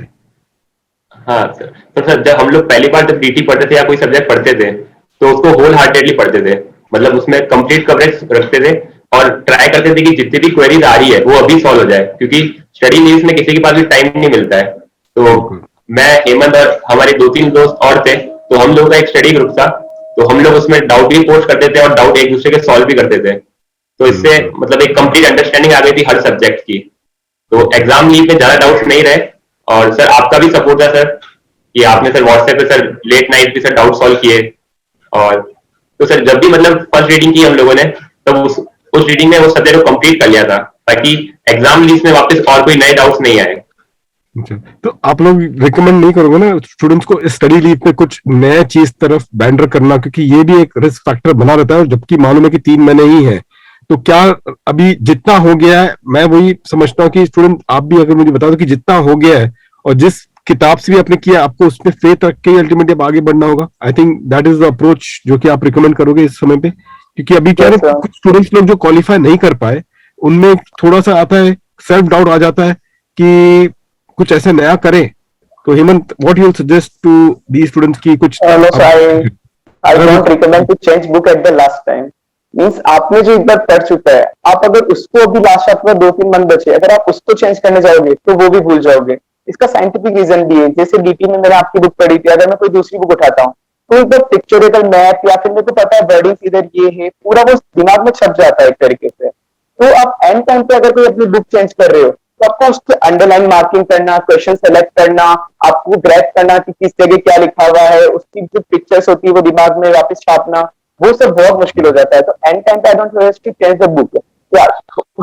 S3: हाँ सर, तो सर जब हम लोग पहली बार जब DT पढ़ते थे या कोई सब्जेक्ट पढ़ते थे, तो उसको होल हार्टेडली पढ़ते थे, मतलब उसमें कंप्लीट कवरेज रखते थे और ट्राई करते थे कि जितनी भी क्वेरीज आ रही है वो अभी सॉल्व हो जाए, क्योंकि स्टडी लीव में किसी के पास भी टाइम नहीं मिलता है। तो मैं, हेमंत और हमारे 2-3 दोस्त और थे, तो हम लोग का एक स्टडी ग्रुप था, तो हम लोग उसमें डाउट भी पोस्ट करते थे और डाउट एक दूसरे के सॉल्व भी करते थे। तो इससे मतलब एक कंप्लीट अंडरस्टैंडिंग आ गई थी हर सब्जेक्ट की, तो एग्जाम लीव में ज्यादा डाउट्स नहीं रहे। और सर आपका भी सपोर्ट था सर, कि आपने सर व्हाट्सएप पे सर लेट नाइट भी सर डाउट सॉल्व किए। और तो सर जब भी मतलब फर्स्ट रीडिंग की हम लोगों ने, तब उस रीडिंग में वो सब्जेक्ट को कंप्लीट कर लिया था, ताकि एग्जाम लीव में वापस और कोई नए डाउट्स नहीं आए।
S2: अच्छा, तो आप लोग रिकमेंड नहीं करोगे ना स्टूडेंट्स को स्टडी लीव पे कुछ नया चीज तरफ बैंडर करना, क्योंकि ये भी एक रिस्क फैक्टर बना रहता है, जबकि मालूम है कि 3 महीने ही है। तो क्या अभी जितना हो गया है, मैं वही समझता हूँ कि स्टूडेंट आप भी अगर मुझे बता दो कि जितना हो गया है और जिस किताब से भी आपने किया, आपको उसमें फेथ रख के अल्टीमेटली अब आगे बढ़ना होगा। आई think that is the approach जो कि आप रिकमेंड करोगे इस समय पे, क्योंकि अभी क्या है, कुछ स्टूडेंट्स लोग जो क्वालिफाई नहीं कर पाए, उनमें थोड़ा सा आता है, सेल्फ डाउट आ जाता है कि कुछ ऐसे नया करें। तो Hemant, what you suggest to the students की कुछ?
S4: I don't recommend to change book at the last time. Means आपने जो एक बार पढ़ चुका है, आप अगर उसको अभी लास्ट आपका 2-3 मंथ बचे, अगर आप उसको चेंज करने जाओगे तो वो भी भूल जाओगे। इसका साइंटिफिक रीजन भी है। जैसे DT में मैंने आपकी बुक पढ़ी थी, अगर मैं कोई दूसरी बुक उठाता हूँ तो एक बार पिक्चोरिकल मैप या फिर मेरे को पता है वर्डिंग इधर ये है, पूरा वो दिमाग में छप जाता है एक तरीके से। तो आप एंड टाइम पे अगर कोई अपनी बुक चेंज कर रहे हो, तो आपको उसके अंडरलाइन मार्किंग करना, क्वेश्चन सेलेक्ट करना, आपको ग्रैप करना कि किस जगह क्या लिखा हुआ है, उसकी जो पिक्चर्स होती है वो दिमाग में वापस छापना, वो सब बहुत मुश्किल हो जाता है। तो एंड टाइम पे I don't suggest to change the book.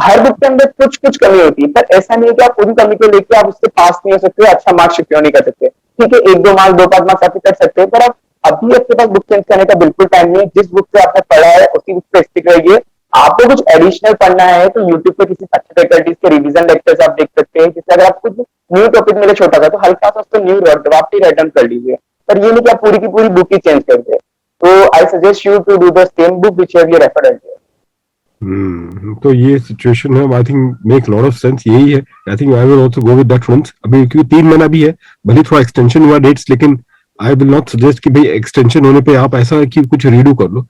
S4: हर बुक के अंदर कुछ कुछ कमी होती है, पर ऐसा नहीं है कि आप पूरी कमी को लेकर आप उससे पास नहीं हो सकते, अच्छा मार्क्स क्यों नहीं कर सकते। ठीक है, 1-2 मार्क्स 2-5 मार्क्स आप कर सकते हैं, पर आप अभी आपके पास बुक चेंज करने का बिल्कुल टाइम नहीं है। जिस बुक से आपने पढ़ा है उसी बुक पे स्टिक रहिए। आपको कुछ एडिशनल पढ़ना है तो यूट्यूब पे किसी अच्छे फैकल्टीज के रिवीजन लेक्चर्स आप देख सकते हैं, जिससे अगर आपको कुछ न्यू टॉपिक मिले छोटा सा, तो हल्का सा उसको न्यू वापस रिटर्न कर लीजिए, पर ये नहीं कि आप पूरी की पूरी बुक ही चेंज कर दे। तो I suggest you to do the same book which have you referred earlier.
S2: तो ये सिचुएशन है, I think make lot of sense, यही है। I think I will also go with that friends. अभी क्योंकि 3 महीना भी है, भले थोड़ा एक्सटेंशन हुआ डेट्स, लेकिन आई विल नॉट सजेस्ट कि भाई एक्सटेंशन होने पे आप ऐसा कि कुछ रीडू कर लो।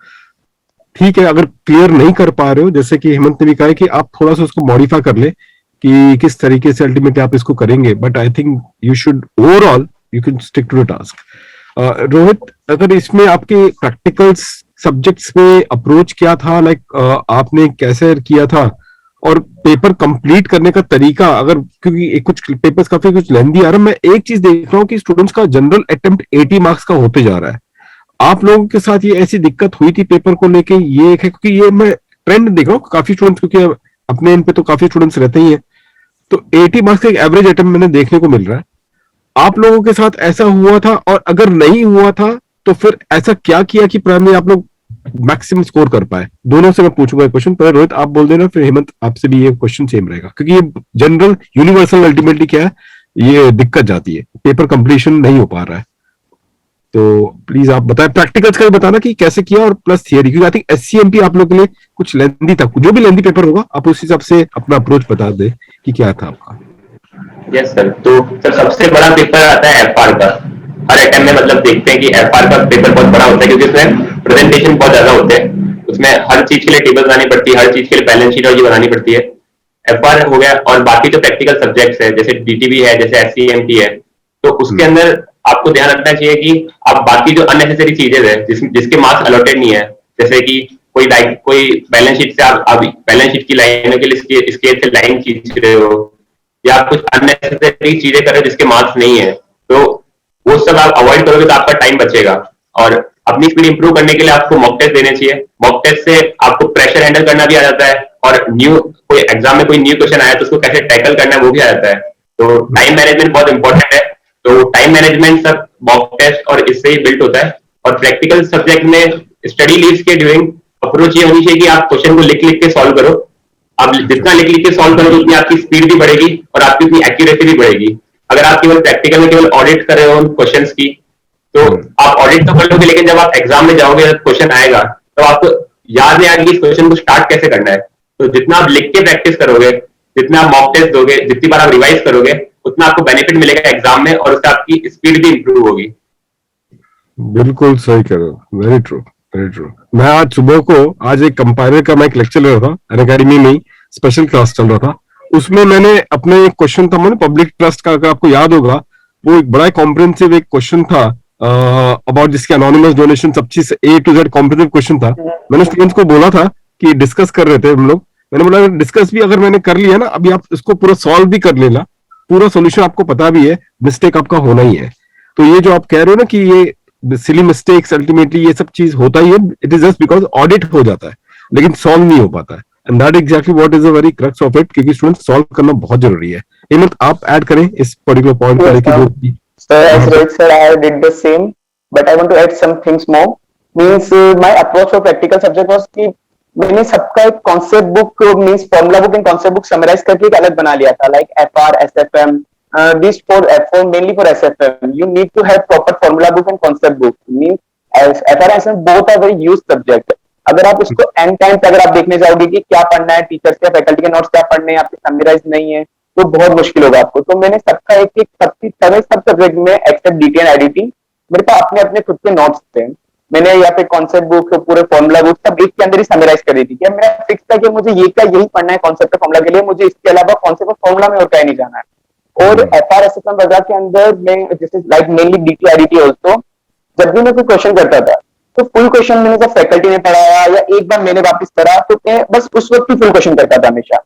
S2: ठीक है, अगर क्लियर नहीं कर पा रहे हो, जैसे कि हेमंत ने भी कहा है कि आप थोड़ा सा उसको मॉडिफाई कर ले कि किस तरीके से अल्टीमेटली आप इसको करेंगे, but I think you should overall you can stick to the task. Rohit, अगर इसमें आपके प्रैक्टिकल सब्जेक्ट्स में अप्रोच क्या था, लाइक आपने कैसे किया था, और पेपर कंप्लीट करने का तरीका, अगर क्योंकि कुछ पेपर्स काफी कुछ लेंदी आ रहा है, मैं एक चीज देख रहा हूँ कि स्टूडेंट्स का जनरल अटेम्प्ट 80 मार्क्स का होते जा रहा है। आप लोगों के साथ ये ऐसी दिक्कत हुई थी पेपर को लेके, ये एक है क्योंकि ये मैं ट्रेंड देख रहा हूँ काफी स्टूडेंट्स, क्योंकि अपने इन पे तो काफी स्टूडेंट्स रहते ही हैं, तो 80 मार्क्स का एक एवरेज अटेम्प्ट मैंने देखने को मिल रहा है। आप लोगों के साथ ऐसा हुआ था, और अगर नहीं हुआ था तो फिर ऐसा क्या किया कि प्राइमरी आप लोग मैक्सिमम स्कोर कर पाए? दोनों से मैं पूछूंगा क्वेश्चन, पहले रोहित आप बोल देना, फिर हेमंत आपसे भी ये क्वेश्चन सेम रहेगा, क्योंकि ये जनरल यूनिवर्सल अल्टीमेटली क्या है, ये दिक्कत जाती है, पेपर कंप्लीशन नहीं हो पा रहा है। तो प्लीज आप बताएं, प्रैक्टिकल्स का भी बताना कि कैसे किया, और प्लस थियरी, क्योंकि आई थिंक एससीएमपी आप लोग के लिए कुछ लेंदी था, जो भी लेंदी पेपर होगा आप उस हिसाब से अपना अप्रोच बता दे कि क्या था आपका।
S3: यस सर, तो सर सबसे बड़ा पेपर आता है एफआर का। हर अटेम्प्ट में मतलब देखते हैं कि एफआर का पेपर बहुत बड़ा होता है, क्योंकि उसमें प्रेजेंटेशन बहुत ज्यादा होते हैं, उसमें हर चीज के लिए टेबल बनानी पड़ती है, हर चीज के लिए बैलेंस शीट और ये बनानी पड़ती है। एफआर हो गया, और बाकी जो प्रैक्टिकल सब्जेक्ट्स है जैसे डीटीबी है, जैसे एससीएमटी है, तो उसके अंदर आपको ध्यान रखना चाहिए कि आप बाकी जो अननेसेसरी चीजें है जिसके मार्क्स अलॉटेड नहीं है, जैसे कि कोई बैलेंस शीट से आप बैलेंस शीट की लाइनों के लिए स्केल से लाइन खींच रहे हो, या आप कुछ अननेसेसरी चीजें कर रहे हो जिसके मार्क्स नहीं है, तो वो सब आप अवॉइड करोगे तो आपका टाइम बचेगा। और अपनी स्पीड इंप्रूव करने के लिए आपको मॉक टेस्ट देने चाहिए। मॉक टेस्ट से आपको प्रेशर हैंडल करना भी आ जाता है, और कोई एग्जाम में कोई न्यू क्वेश्चन आया तो उसको कैसे टैकल करना है वो भी आ जाता है। तो टाइम मैनेजमेंट बहुत इंपॉर्टेंट है, तो टाइम मैनेजमेंट सब मॉक टेस्ट और इससे ही बिल्ड होता है। और प्रैक्टिकल सब्जेक्ट में स्टडी लीव्स के ड्यूरिंग अप्रोच ये होनी चाहिए कि आप क्वेश्चन को लिख लिख के सॉल्व करो। आप जितना लिख लिख के सॉल्व करोगे उतनी आपकी स्पीड भी बढ़ेगी और आपकी उतनी एक्यूरेसी भी बढ़ेगी। अगर आप केवल प्रैक्टिकल में केवल ऑडिट कर रहे हो उन क्वेश्चंस की, तो आप ऑडिट तो कर लोगे, लेकिन जब आप एग्जाम में जाओगे, क्वेश्चन आएगा, तो आपको याद नहीं आएगा कि इस क्वेश्चन को स्टार्ट कैसे करना है। तो जितना आप लिख के प्रैक्टिस करोगे, जितना आप मॉक टेस्ट दोगे, जितनी बार आप रिवाइज करोगे, उतना आपको बेनिफिट मिलेगा एग्जाम में, और उससे आपकी स्पीड भी इंप्रूव होगी।
S2: बिल्कुल सही कह रहे हो, वेरी ट्रू वेरी ट्रू। मैं आज सुबह को आज एक कंपाइलर का मैं एक लेक्चर ले रहा था, अनअकैडमी में स्पेशल क्लास चल रहा था, उसमें मैंने अपने एक क्वेश्चन था, मैंने पब्लिक ट्रस्ट का, अगर आपको याद होगा, वो एक बड़ा कॉम्प्रिहेंसिव एक क्वेश्चन था अबाउट जिसके अनोनिमस डोनेशन सब चीज A to Z comprehensive question था। मैंने स्टूडेंट्स को बोला था कि डिस्कस कर रहे थे हम लोग, मैंने बोला डिस्कस भी अगर मैंने कर लिया ना, अभी आप इसको पूरा सॉल्व भी कर लेना, पूरा सोल्यूशन आपको पता भी है, मिस्टेक आपका होना ही है। तो ये जो आप कह रहे हो ना कि ये सिली मिस्टेक्स अल्टीमेटली ये सब चीज होता ही है, it is just because audit हो जाता है लेकिन सॉल्व नहीं हो पाता है, and that exactly what is a very crux of it, क्योंकि स्टूडेंट सॉल्व करना बहुत जरूरी है। हेमंत आप ऐड करें इस पर्टिकुलर पॉइंट पर कि जो
S4: Sir, as Rohit sir, I did the same, but I want to add some things more. Means my approach for practical subject was कि मैंने सबका एक concept book means formula book and concept book summarize करके एक अलग बना लिया था, like FR, SFM, these for mainly for SFM. You need to have proper formula book and concept book. Means as FR and SFM both are very used subject. अगर आप उसको end time पे अगर आप देखने जाओगे कि क्या पढ़ना है, टीचर्स के फैकल्टी के नोट्स क्या पढ़ने हैं, आपके समराइज नहीं है, तो बहुत मुश्किल होगा आपको। तो मैंने सबका एक एक सब सब्जेक्ट में एक्सेप्ट डीटी एंड आईडीटी मेरे पास अपने अपने खुद के नोट्स थे। मैंने यहाँ पे कॉन्सेप्ट बुक, पूरे फॉर्मुला बुक सब एक के अंदर ही समराइज कर दी थी। क्या मेरा फिक्स था कि मुझे ये क्या यही पढ़ना है कॉन्सेप्ट फॉर्मुला के लिए, मुझे इसके अलावा कॉन्सेप्ट फॉर्मुला में और कहीं नहीं जाना है। और FRSSM वगैरह के अंदर मैं जैसे like mainly DT IDT also, जब भी मैं कोई क्वेश्चन करता था तो फुल क्वेश्चन मैंने जब फैकल्टी ने पढ़ाया या एक बार मैंने वापस करा, तो मैं बस उस वक्त ही फुल क्वेश्चन करता था हमेशा।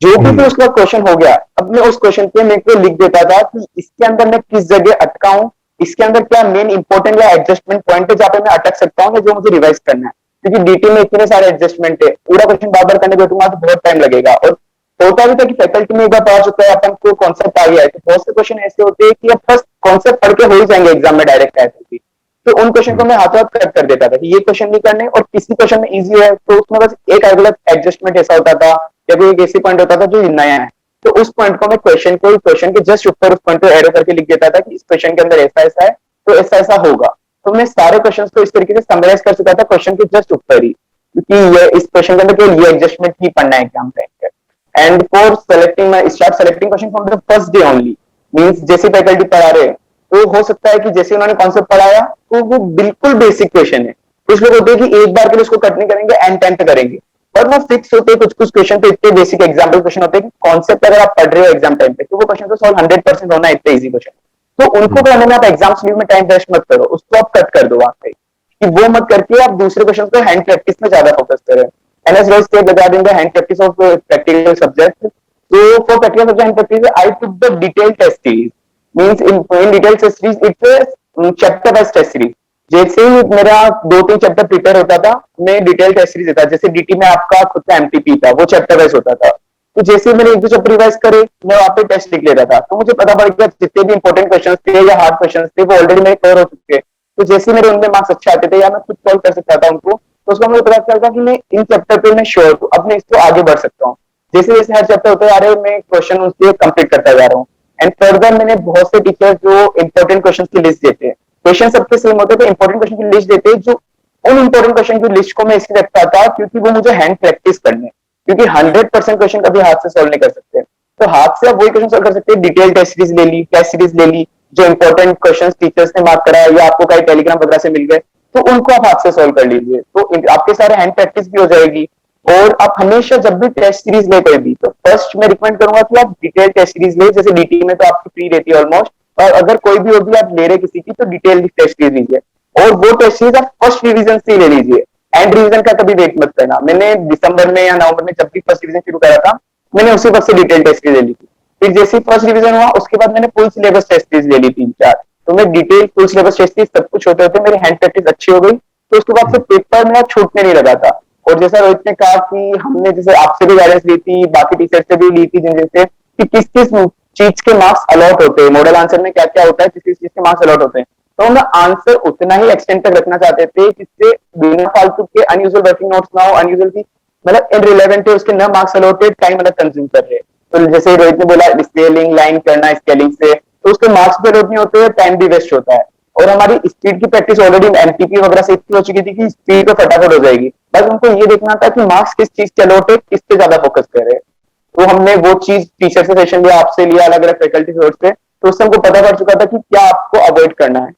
S4: जो भी उसका क्वेश्चन हो गया, अब मैं उस क्वेश्चन पे मेरे को लिख देता था कि इसके अंदर मैं किस जगह अटका हूं, इसके अंदर क्या मेन इंपॉर्टेंट या एडजस्टमेंट पॉइंट है जहां पे मैं अटक सकता हूं, जो मुझे रिवाइज करना है। क्योंकि डीटी में इतने सारे एडजस्टमेंट है, पूरा क्वेश्चन बार बार करने बैठूंगा तो बहुत टाइम लगेगा। और होता भी था कि फैकल्टी में एक बार पढ़ा चुका है, अपन को कॉन्सेप्ट आ गया है, तो बहुत से क्वेश्चन ऐसे होते हैं कि अब फर्स्ट कॉन्सेप्ट पढ़ के हो ही जाएंगे एग्जाम में डायरेक्ट आए थे, तो उन क्वेश्चन को मैं हाथों हाथ कट कर देता था कि ये क्वेश्चन नहीं करने, और किसी क्वेश्चन में इजी है तो उसमें बस एक अलग एडजस्टमेंट ऐसा होता था या कोई एक ऐसी पॉइंट होता था जो नया है, तो उस पॉइंट को मैं क्वेश्चन के जस्ट ऊपर उस पॉइंट को एरो करके लिख देता था कि इस क्वेश्चन के अंदर ऐसा ऐसा है तो ऐसा ऐसा होगा। तो मैं सारे क्वेश्चंस को इस तरीके से समराइज कर चुका था क्वेश्चन के जस्ट ऊपर ही, क्योंकि ये इस क्वेश्चन के अंदर केवल ये एडजस्टमेंट ही पढ़ना है एग्जाम टाइम पे। एंड फॉर सेलेक्टिंग मैं start selecting question from the first day only. Means जैसे फैकल्टी पढ़ा रहे तो हो सकता है कि जैसे उन्होंने कॉन्सेप्ट पढ़ाया तो वो बिल्कुल बेसिक क्वेश्चन है, कुछ लोग होते हैं कि एक बार के लिए उसको कट नहीं करेंगे, एंड टाइम पे करेंगे, पर वो फिक्स होते हैं। कुछ कुछ क्वेश्चन तो इतने बेसिक एग्जाम्पल क्वेश्चन होते हैं कि कॉन्सेप्ट अगर आप पढ़ रहे हो एग्जाम टाइम पे, तो वो क्वेश्चन तो सॉल्व 100% होना है, इतने इजी क्वेश्चन। तो उनको करने में आप एग्जाम स्लीव में टाइम वेस्ट मत करो, उसको आप कट कर दो वहां पे, कि वो मत करके आप दूसरे क्वेश्चन पे हैंड प्रैक्टिस में ज्यादा फोकस करें। And as rose state regarding the hand practice of practical subject, so for practical subject and practice, I took the detailed test series. Means in detailed test series, it's a chapter wise test series. जैसे ही मेरा 2-3 chapter prepare होता था, मैं detail test series देता। जैसे DT में आपका खुद का एमटीपी था, वो चैप्टर वाइज होता था। तो जैसे ही मैंने 1-2 चैप्टर रिवाइज करे, मैं वहां पे टेस्ट लिख लेता था। तो मुझे पता पड़ गया जितने भी इंपॉर्टेंट क्वेश्चन थे या हार्ड क्वेश्चन थे, वो ऑलरेडी मेरे कवर हो चुके। तो जैसे मेरे उनमें मार्क्स अच्छे आते थे या मैं खुद सॉल्व कर सकता था उनको, तो उसका मुझे पता चलता कि मैं इन चैप्टर पे मैं श्योर हूँ, अब मैं इसको आगे बढ़ सकता हूँ। जैसे जैसे हर चैप्टर होते जा रहे हैं, मैं क्वेश्चन उसके कंप्लीट करता जा रहा हूँ। एंड फर्दर मैंने बहुत से टीचर्स जो इंपॉर्टेंट क्वेश्चन की लिस्ट देते हैं, क्वेश्चन सबके सेम होते हैं, तो इंपॉर्टेंट क्वेश्चन की लिस्ट देते हैं। जो उन इंपॉर्टेंट क्वेश्चन की लिस्ट को मैं इसलिए रखता था क्योंकि वो मुझे हैंड प्रैक्टिस करने, क्योंकि 100% क्वेश्चन कभी हाथ से सॉल्व नहीं कर सकते। तो हाथ से आप वही क्वेश्चन सॉल्व कर सकते हैं, डिटेल टेस्ट सीरीज ले ली, टेस्ट सीरीज ले ली, जो इंपॉर्टेंट क्वेश्चन टीचर्स ने मार्क करा या आपको कहीं टेलीग्राम वगैरह से मिल गए, तो उनको आप हाथ से सॉल्व कर लीजिए। तो आपके सारे हैंड प्रैक्टिस भी हो जाएगी। और आप हमेशा जब भी टेस्ट सीरीज ले कोई भी, तो फर्स्ट मैं रिकमेंड करूंगा कि आप डिटेल टेस्ट सीरीज ले। जैसे डीटी में तो आपकी फ्री रहती है ऑलमोस्ट, और अगर कोई भी होगी आप ले रहे किसी की, तो डिटेल टेस्ट सीरीज लीजिए। और वो टेस्ट सीरीज आप फर्स्ट रिवीजन से ले लीजिए, एंड रिवीजन का कभी वेट मत करना। मैंने दिसंबर में या नवंबर में जब भी फर्स्ट रिवीजन शुरू करा था, मैंने उसी वक्त से डिटेल टेस्ट सीरीज ले ली थी। फिर जैसे फर्स्ट रिवीजन हुआ, उसके बाद मैंने फुल सिलेबस टेस्ट सीरीज ले ली 3-4। तो मैं detail full syllabus test series सब कुछ होते होते मेरी हैंड प्रैक्टिस अच्छी हो गई। तो उसके बाद से पेपर मेरा छूटने नहीं लगा था। और जैसा रोहित ने कहा कि हमने जैसे आपसे भी गाइडेंस ली थी, बाकी टीचर से भी ली थी, जिन जिनसे कि किस किस चीज के मार्क्स अलॉट होते हैं, मॉडल आंसर में क्या क्या होता है, किस किस चीज के मार्क्स अलॉट होते हैं। तो हम आंसर उतना ही एक्सटेंड तक रखना चाहते थे जिससे बिना फालतू के अनयूजुअल वर्किंग नोट्स ना हो, अनयूजुअल की मतलब इनरिलेवेंट है, उसके न मार्क्स अलॉटेड, टाइम अलग कंज्यूम कर रहे हैं। तो जैसे रोहित ने बोला स्केलिंग लाइन करना स्केलिंग से, तो उसके मार्क्स भी अलॉट नहीं होते, टाइम भी वेस्ट होता है। और हमारी स्पीड की प्रैक्टिस ऑलरेडी एमटीपी वगैरह से इतनी हो चुकी थी कि स्पीड पे फटाफट हो जाएगी। बस उनको ये देखना था कि मार्क्स किस चीज के अलॉट है, किस पे ज्यादा फोकस कर रहे हैं। तो हमने वो चीज टीचर से सेशन लिया, आपसे लिया, अलग अलग फैकल्टी से, तो उससे हमको पता पड़ चुका था कि क्या आपको अवॉइड करना है।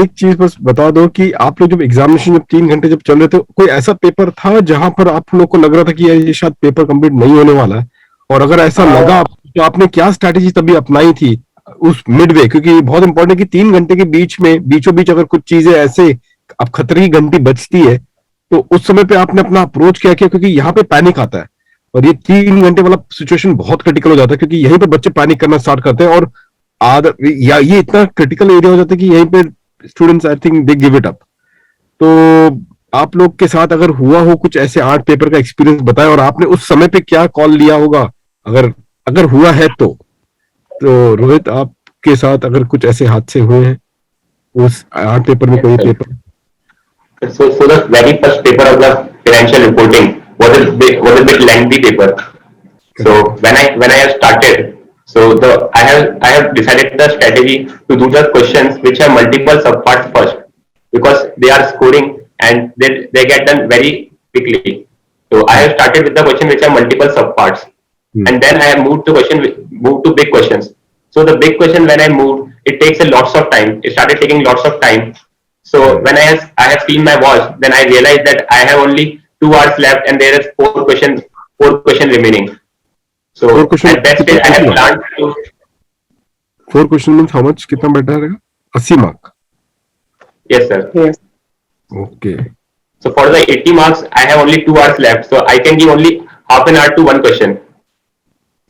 S2: एक चीज बस बता दो कि आप लोग जब एग्जामिनेशन जब 3 घंटे जब चल रहे थे, कोई ऐसा पेपर था जहां पर आप लोग को लग रहा था कि ये शायद पेपर कंप्लीट नहीं होने वाला है? और अगर ऐसा लगा तो आपने क्या स्ट्रैटेजी तभी अपनाई थी उस मिडवे? क्योंकि बहुत इंपॉर्टेंट है कि 3 घंटे के बीच में बीचों बीच अगर कुछ चीजें ऐसे अब खतरे की घंटी बजती है, तो उस समय पे आपने अपना अप्रोच क्या किया? क्योंकि यहाँ पे पैनिक आता है और ये 3 घंटे वाला सिचुएशन बहुत क्रिटिकल हो जाता है, क्योंकि यहीं पे बच्चे पैनिक करना स्टार्ट करते हैं और या ये इतना क्रिटिकल एरिया हो जाता है कि यहीं पे students I think they give it up. तो आप लोग के साथ अगर हुआ हो कुछ ऐसे 8 पेपर का एक्सपीरियंस बताएं, और आपने उस समय पे क्या कॉल लिया होगा, अगर अगर हुआ है तो रोहित आपके साथ अगर कुछ ऐसे हादसे हुए हैं उस 8 पेपर में कोई paper?
S3: So the very first paper of the financial reporting was a bit lengthy paper. So when I have started, so I have decided the strategy to do the questions which have multiple subparts first, because they are scoring and they get done very quickly. So I have started with the question which have multiple subparts, and then I have moved to big questions. So the big question, when I moved, it takes a lots of time. It started taking lots of time. So when I have seen my watch, then I realized that I have only 2 hours left and there is 4 question remaining. So at that stage I have planned to
S2: 4 question means how much? कितना बैठा रहेगा? 80 mark?
S3: Yes sir.
S4: Yes.
S2: Okay.
S3: So for the 80 marks I have only 2 hours left, so I can give only half an hour to one question.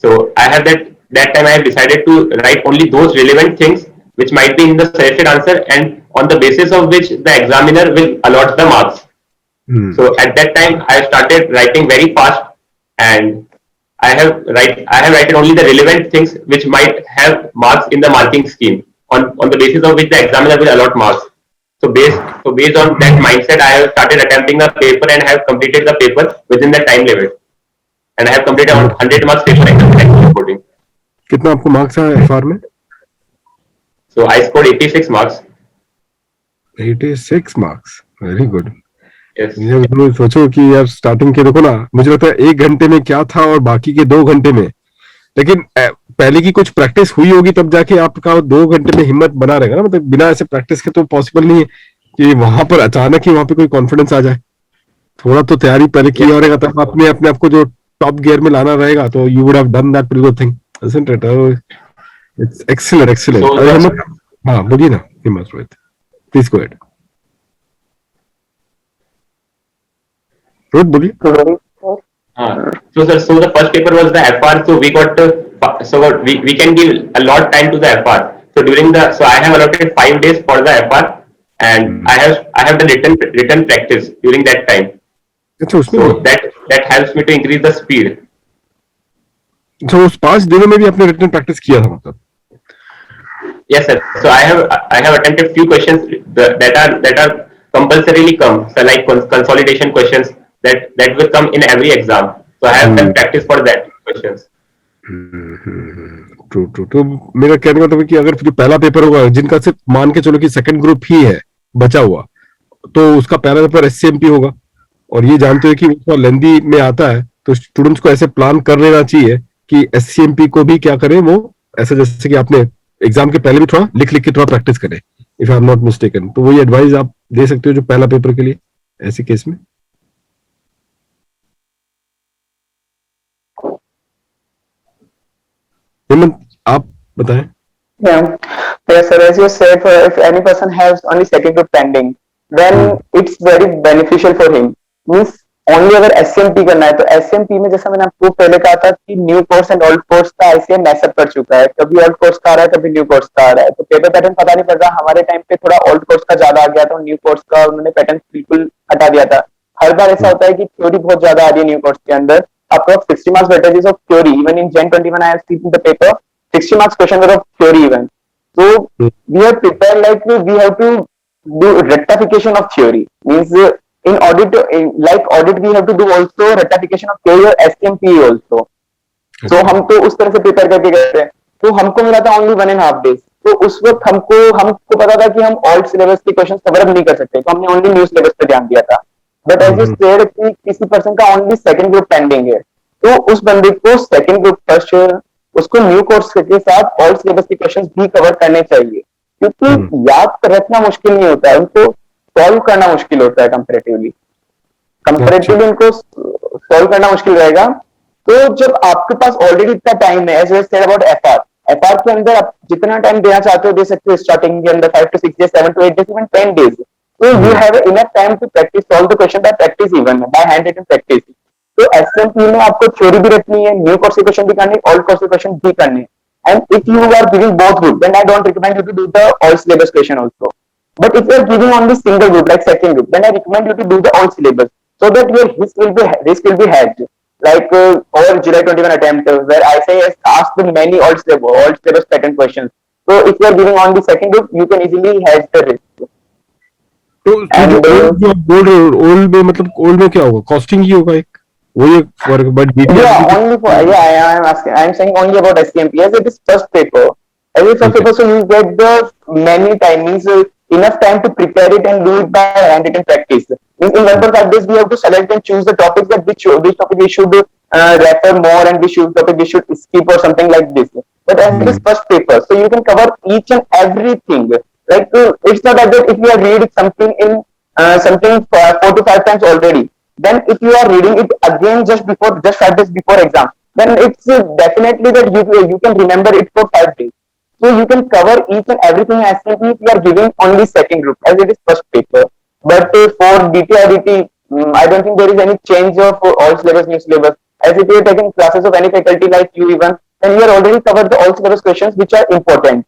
S3: So I have that time I have decided to write only those relevant things which might be in the suggested answer, and on the basis of which the examiner will allot the marks. So at that time I started writing very fast, and I have written only the relevant things which might have marks in the marking scheme, on the basis of which the examiner will allot marks. So based on that mindset, I have started attempting the paper and have completed the paper within the time limit, and I have completed 100 marks paper in reporting.
S2: कितना आपको marks आया FR में?
S3: So I scored 86 marks.
S2: 86 marks, very good.
S3: Yes.
S2: तुम सोचो कि यार starting के देखो ना, मुझे लगता है 1 घंटे में क्या था और बाकी के 2 घंटे में लेकिन पहले की कुछ प्रैक्टिस हुई होगी तब जाके आपका 2 घंटे में हिम्मत बना रहेगा ना, मतलब बिना ऐसे प्रैक्टिस के तो पॉसिबल नहीं है कि वहां पर अचानक ही वहां पे कोई कॉन्फिडेंस आ जाए। थोड़ा तो तैयारी पहले की और रहेगा, तब अपने अपने आप को जो टॉप गियर में लाना रहेगा, तो you would have done that pretty good thing, isn't it? It's excellent, excellent.
S3: So
S2: अरे
S3: the
S2: हिम्मत, हाँ बोलिए ना हिम्मत, Rohit please go ahead, Rohit बोलिए।
S3: So the first paper was the FR. So we got we can give a lot time to the FR. So during the so I have allotted 5 days for the FR, and I have done written practice during that time.
S2: अच्छा उसमें
S3: So
S2: भी?
S3: that helps me to increase the speed.
S2: अच्छा उस 5 दिनों में भी आपने written practice किया था मतलब?
S3: Yes, sir. So I have attempted few questions that are compulsorily come. So like consolidation questions that will come in every exam. So I have done practice for that questions.
S2: True true. तो मेरा कहने का मतलब है कि अगर जो पहला पेपर होगा, जिनका सिर्फ मान के चलो कि सेकंड ग्रुप ही है बचा हुआ, तो उसका पहला पेपर एससीएमपी होगा, और ये जानते हो कि वो लेंदी में आता है, तो स्टूडेंट्स को ऐसे प्लान कर लेना चाहिए कि एससीएमपी को भी क्या करें वो, ऐसा जैसे कि आपने एग्जाम के पहले भी थोड़ा लिख लिख के थोड़ा प्रैक्टिस करें, if I am not mistaken. तो वही एडवाइस आप दे सकते हो जो पहला पेपर के लिए ऐसे केस में? हेमंत आप बताएं।
S4: Yeah. Yes, sir. As you said, if any person has only second group pending, then it's very beneficial for him. Means only अगर SMP करना है तो SMP में जैसा मैंने आपको पहले कहा था कि new course and old course का ICM मैसअप कर चुका है, कभी ओल्ड कोर्स का आ रहा है कभी न्यू कोर्स का आ रहा है, तो पेपर पैटर्न पता नहीं पड़ रहा। हमारे टाइम पे थोड़ा ओल्ड कोर्स का ज्यादा आ गया था, न्यू कोर्स का उन्होंने पैटर्न बिल्कुल हटा दिया था। हर बार ऐसा होता है कि थ्योरी बहुत ज्यादा आ रही है न्यू कोर्स के अंदर। Approx 60 marks weightages of theory. Even in Gen 21, I have seen the paper. 60 marks question were of theory even. So we have prepared like we have to do rectification of theory. Means in audit, like audit, we have to do also rectification of theory or SMP also. So हम तो उस तरह से prepare करके गए थे। तो हमको मिला था ओनली 1.5 days। तो उस वक्त हमको पता था कि हम ऑल्ट सिलेबस के क्वेश्चन कवर अप नहीं कर सकते, तो हमने ओनली न्यू सिलेबस पे ध्यान दिया था। बट एज यू सेड कि किसी पर्सन का ओनली सेकंड ग्रुप पेंडिंग है, तो उस बंदे को सेकंड ग्रुप फर्स्ट उसको न्यू कोर्स के साथ ऑल सिलेबस के क्वेश्चंस भी कवर करने चाहिए, क्योंकि याद रखना मुश्किल नहीं होता है, उनको सॉल्व करना मुश्किल होता है। कंपैरेटिवली उनको सॉल्व करना मुश्किल रहेगा। तो जब आपके पास ऑलरेडी इतना टाइम है, as well said about FR के अंदर आप जितना टाइम देना चाहते हो दे सकते हो, स्टार्टिंग के अंदर 5 to 6 days, 7 to 8 days, even 10 days। So you have enough time to practice solve the question by practice, even by handwritten practice। तो एसएमपी में आपको थ्योरी भी रखनी है, न्यू कोर्स के क्वेश्चन भी करने, ओल्ड कोर्स के क्वेश्चन भी करने। And if you are giving both group, then I don't recommend you to do the all syllabus question also. But if you are giving only single group like second group, then I recommend you to do the all syllabus so that your risk will be hedged. Like our July 21 attempt where I say ask the many all syllabus pattern questions. So if you are giving only second group, you can easily hedge the risk.
S2: तो जो आप बोल रहे हो old में, मतलब old में क्या होगा, कॉस्टिंग ही होगा एक, वही एक फर्क। But
S4: only for I am saying only about SCMP as it is first paper. As it first paper, so you get the many timings, enough time to prepare it and do it by handwritten practice. In 1.5 days, we have to select and choose the topics that which topic we should refer more and which topic we should skip or something like this. But as it is first paper, so you can cover each and everything. Like it's not like that if you are reading something in something 4 to 5 times already, then if you are reading it again just 5 days before exam, then it's definitely that you can remember it for 5 days. So you can cover each and everything as if you are giving only second group as it is first paper. But for DT, I don't think there is any change of all syllabus, new syllabus. As if you are taking classes of any faculty like you even, then you are already covered the all syllabus questions which are important.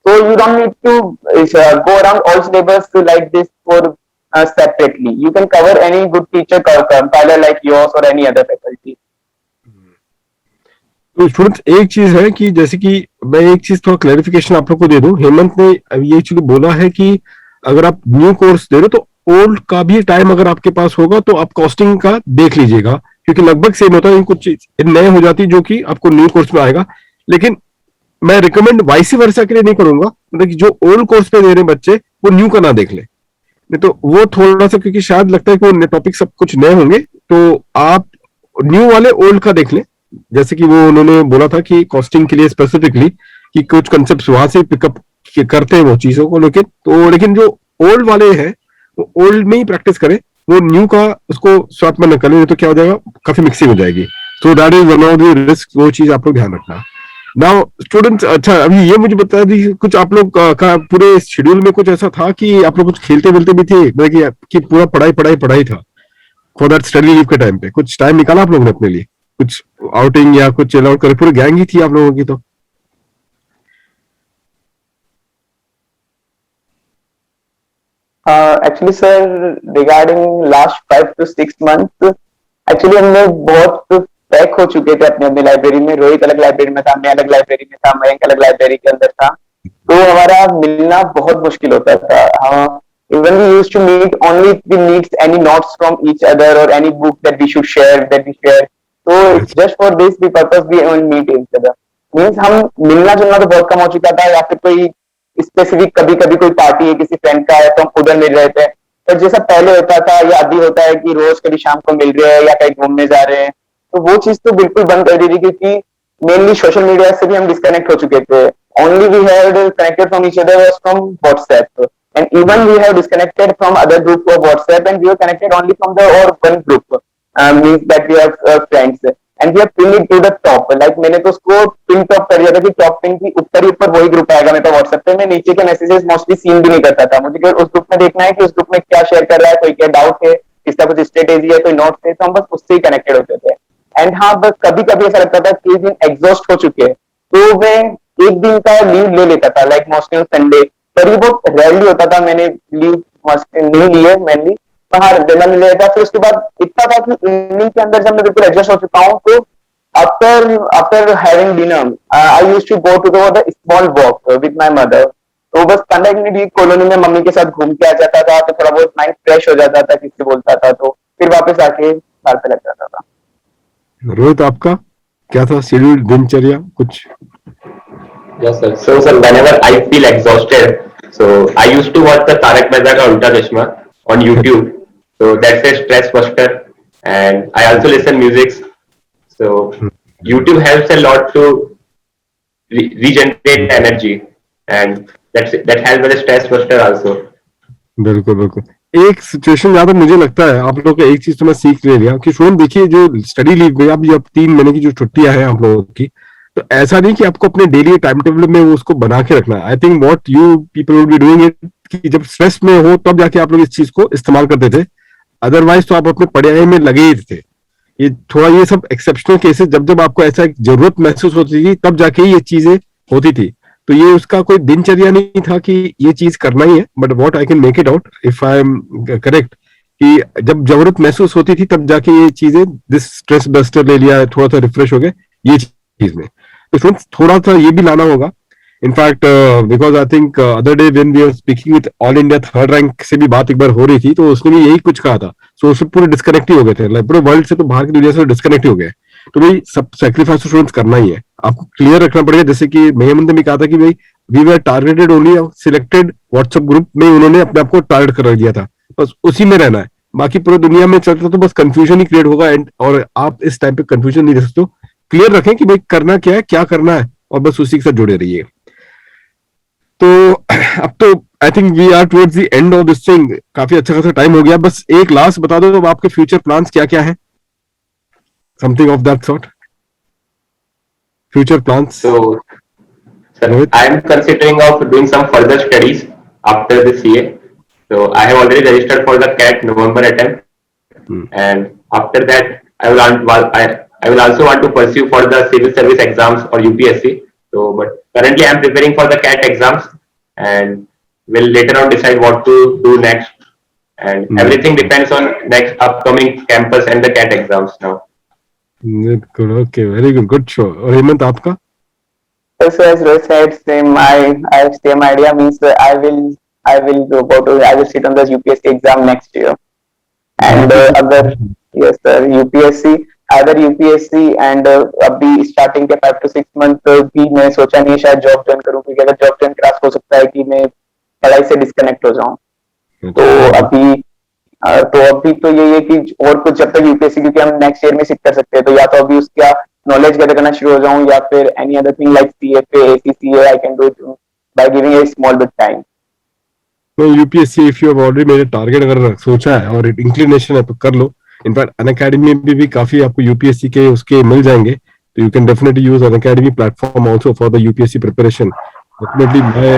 S4: So you don't need to go around all syllabus like this for separately. You can cover any good teacher compiler like yours or any other faculty.
S2: तो students एक चीज है कि जैसे कि मैं एक चीज थोड़ा क्लैरिफिकेशन आप लोग को दे दूं, हेमंत ने ये चीज बोला है कि अगर आप न्यू कोर्स दे रहे हो तो ओल्ड का भी टाइम अगर आपके पास होगा तो आप कॉस्टिंग का देख लीजिएगा, क्योंकि लगभग सेम होता है, कुछ चीज नए हो जाती जो कि आपको न्यू कोर्स में आएगा। लेकिन मैं रिकमेंड वाइस वर्सा के लिए नहीं करूंगा, मतलब कि जो ओल्ड कोर्स पे दे रहे बच्चे वो न्यू का ना देख ले, नहीं तो वो थोड़ा सा, क्योंकि शायद लगता है कि वो टॉपिक सब कुछ नए होंगे, तो आप न्यू वाले ओल्ड का देख लें, जैसे कि वो उन्होंने बोला था कि कॉस्टिंग के लिए स्पेसिफिकली कि कुछ कंसेप्ट वहां से पिकअप करते हैं वो चीजों को, लेकिन जो ओल्ड वाले हैं वो ओल्ड में ही प्रैक्टिस करें, वो न्यू का उसको स्वैप में न करें, नहीं तो क्या हो जाएगा, काफी मिक्सिंग हो जाएगी। So that is one of the risk, वो चीज आप लोग ध्यान रखना। नाउ स्टूडेंट्स, अच्छा अभी ये मुझे बता दी, कुछ आप लोग का पूरे शेड्यूल में कुछ ऐसा था कि आप लोग कुछ खेलते वेलते भी थे, मतलब कि पूरा पढ़ाई पढ़ाई पढ़ाई था फॉर दैट स्टडी लीव के टाइम पे? कुछ टाइम निकाला आप लोगों ने अपने लिए, कुछ आउटिंग या कुछ चिल आउट करे? पूरी गैंग ही थी आप लोगों की तो।
S4: Actually sir, regarding last 5 to 6 months, actually हम लोग बहुत पैक हो चुके थे अपने अपनी लाइब्रेरी में। रोहित अलग लाइब्रेरी में था, मैं अलग लाइब्रेरी में था, मयंक अलग लाइब्रेरी के अंदर था, तो हमारा मिलना बहुत मुश्किल होता था। Even we used to meet only we needs any notes from each other और any book that we should share, तो just for this we purpose we only meet each other. Means हम मिलना जुलना तो बहुत कम हो चुका था, या फिर कोई स्पेसिफिक कभी कभी कोई पार्टी है किसी फ्रेंड का है तो हम उधर मिल रहे थे। पर जैसा पहले होता था या अभी होता है कि रोज कभी शाम को मिल रहे हैं या कहीं घूमने जा रहे हैं, तो वो चीज तो बिल्कुल बंद कर दी थी, क्योंकि मेनली सोशल मीडिया से भी हम डिस्कनेक्ट हो चुके थे। Only we had connected from each other was from WhatsApp, and even we have disconnected from other group of WhatsApp, and we are connected only from the और one group, means that we have friends, and we have pin it to the top. Like मैंने तो उसको pin top कर दिया था कि top pin की ऊपर ही ऊपर वही ग्रुप आएगा मेरे व्हाट्सएप पे। मैं नीचे के मैसेजेस मोस्टली सीन भी नहीं करता था, मुझे केवल उस ग्रुप में देखना है कि उस ग्रुप में क्या शेयर कर रहा है, कोई क्या डाउट है, किसका कुछ स्ट्रेटेजी है, कोई नोट्स है, तो हम बस उससे ही कनेक्टेड होते थे। एंड हाँ, बस कभी कभी ऐसा लगता था कि दिन एग्जॉस्ट हो चुके हैं, तो मैं एक दिन का लीव ले लेता था, लाइक मोस्टली संडे। पर ये बहुत रेयरली होता था, मैंने लीव नहीं लिए मेनली, पर हाँ जनरल ले लेता। फिर उसके बाद इतना था कि इवनिंग के अंदर जब मैं बिल्कुल एडजस्ट हो चुका हूँ, तो after having dinner, I used to go to the small walk with my mother. तो बस 15 मिनट की कॉलोनी में मम्मी के साथ घूम के आ जाता था, तो थोड़ा बहुत माइंड फ्रेश हो जाता था, किससे बोलता था, तो फिर वापस आके घर पे लग जाता था।
S2: रोहित, आपका क्या था शेड्यूल, दिनचर्या कुछ?
S3: Yes, sir. So, whenever I feel exhausted, so I used to watch the Tarak Mehta Ka Ulta Chashma on YouTube. So that's a stress buster, and I also listen music. So YouTube helps a lot to regenerate energy, and that helps with the stress buster also.
S2: बिल्कुल बिल्कुल। एक situation जहां तक मुझे लगता है आप लोग का एक चीज तो मैं सीख ले लिया कि शुभम देखिए, जो स्टडी लीव में अब 3 महीने की जो छुट्टियां हैं आप लोगों की, तो ऐसा नहीं कि आपको अपने डेली टाइम टेबल में उसको बना के रखना है। I think what you people will be doing it कि जब स्ट्रेस में हो तब जाके आप लोग इस चीज को इस्तेमाल करते थे, अदरवाइज तो आप अपने पढ़ाई में लगे ही थे। ये थोड़ा ये सब एक्सेप्शनल केसेस, जब जब आपको ऐसा जरूरत महसूस होती थी तब जाके ये चीजें होती थी। तो ये उसका कोई दिनचर्या नहीं था कि ये चीज करना ही है, but what I can make it out if I am correct कि जब जरूरत महसूस होती थी तब जाके ये चीजें, दिस स्ट्रेस बस्टर ले लिया, थोड़ा सा रिफ्रेश हो गए ये चीज में। तो थोड़ा सा ये भी लाना होगा। In fact because I think other day when we are speaking with all India third rank से भी बात एक बार हो रही थी, तो उसने भी यही कुछ कहा था। सो उससे पूरे डिस्कनेक्ट ही हो गए थे, लाइक पूरे वर्ल्ड से, तो बाहर की दुनिया से डिस्कनेक्ट ही हो गए। तो भाई सब सेक्रीफाइस तो स्टूडेंट्स करना ही है, आपको क्लियर रखना पड़ेगा। जैसे कि हेमंत ने भी कहा था कि भाई we were targeted only selected WhatsApp group में, उन्होंने अपने आप को टारगेट कर दिया था, बस उसी में रहना है। बाकी पूरी दुनिया में चलता तो बस कंफ्यूजन ही क्रिएट होगा, एंड और आप इस टाइम पे कंफ्यूजन नहीं रख सकते। क्लियर रखें कि भाई करना क्या है, क्या करना है, और बस उसी के साथ जुड़े रहिए। तो अब तो I think we are towards the end of this thing, काफी अच्छा खासा टाइम हो गया। बस एक लास्ट बता दो, तो आपके फ्यूचर प्लान्स क्या क्या है, something of that sort, future plans.
S3: So, sir, I am considering of doing some further studies after this CA. So I have already registered for the CAT November attempt, and after that I will also want to pursue for the civil service exams or UPSC. So, but currently I am preparing for the CAT exams, and will later on decide what to do next. And everything depends on next upcoming campus and the CAT exams now.
S2: Good, okay, very good, good show. और हेमंत आपका?
S4: So as Rohit said, I have same idea, means I will sit on the UPSC exam next year, and अगर yes sir UPSC, अगर UPSC and अभी starting के 5 to 6 month भी मैं सोचा नहीं शायद जॉब ज्वाइन करूँ, क्योंकि अगर जॉब ज्वाइन क्लास हो सकता है कि मैं पढ़ाई से डिस्कनेक्ट हो जाऊँ। तो अभी तो ये है कि और कुछ जब तक यूपीएससी, क्योंकि हम नेक्स्ट ईयर में सीख कर सकते हैं, तो या तो अभी उसका नॉलेज गैदर करना शुरू हो जाऊं, या फिर any other thing like CFA, ACCA I can do it by giving a small bit time.
S2: तो UPSC if you have already मेरे टारगेट अगर सोचा है और इंक्लिनेशन है तो कर लो। इनफैक्ट अनअकैडमी में भी काफी आपको यूपीएससी के उसके मिल जाएंगे, तो you can definitely use Unacademy platform also for the UPSC preparation. Definitely मैं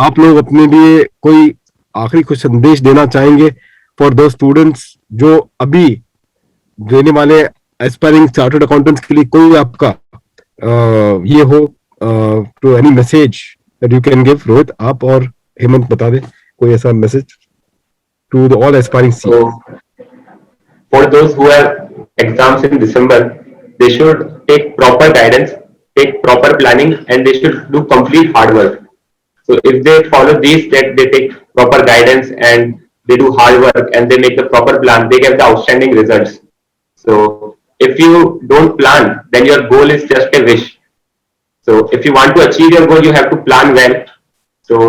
S2: आप लोग अपने लिए कोई आखिरी कुछ संदेश देना चाहेंगे फॉर दो स्टूडेंट्स जो अभी देने वाले एस्पायरिंग चार्टर्ड अकाउंटेंट्स के लिए, कोई आपका ये हो to any message that you can give? Rohit आप और हेमंत बता दे कोई ऐसा message to the all aspiring
S3: So for those who have exams in December, they should take proper guidance, take proper planning, and they should do complete hard work. So if they follow these steps, they take proper guidance and they do hard work and they make the proper plan, they get the outstanding results. So if you don't plan, then your goal is just a wish. So if you want to achieve your goal, you have to plan well. So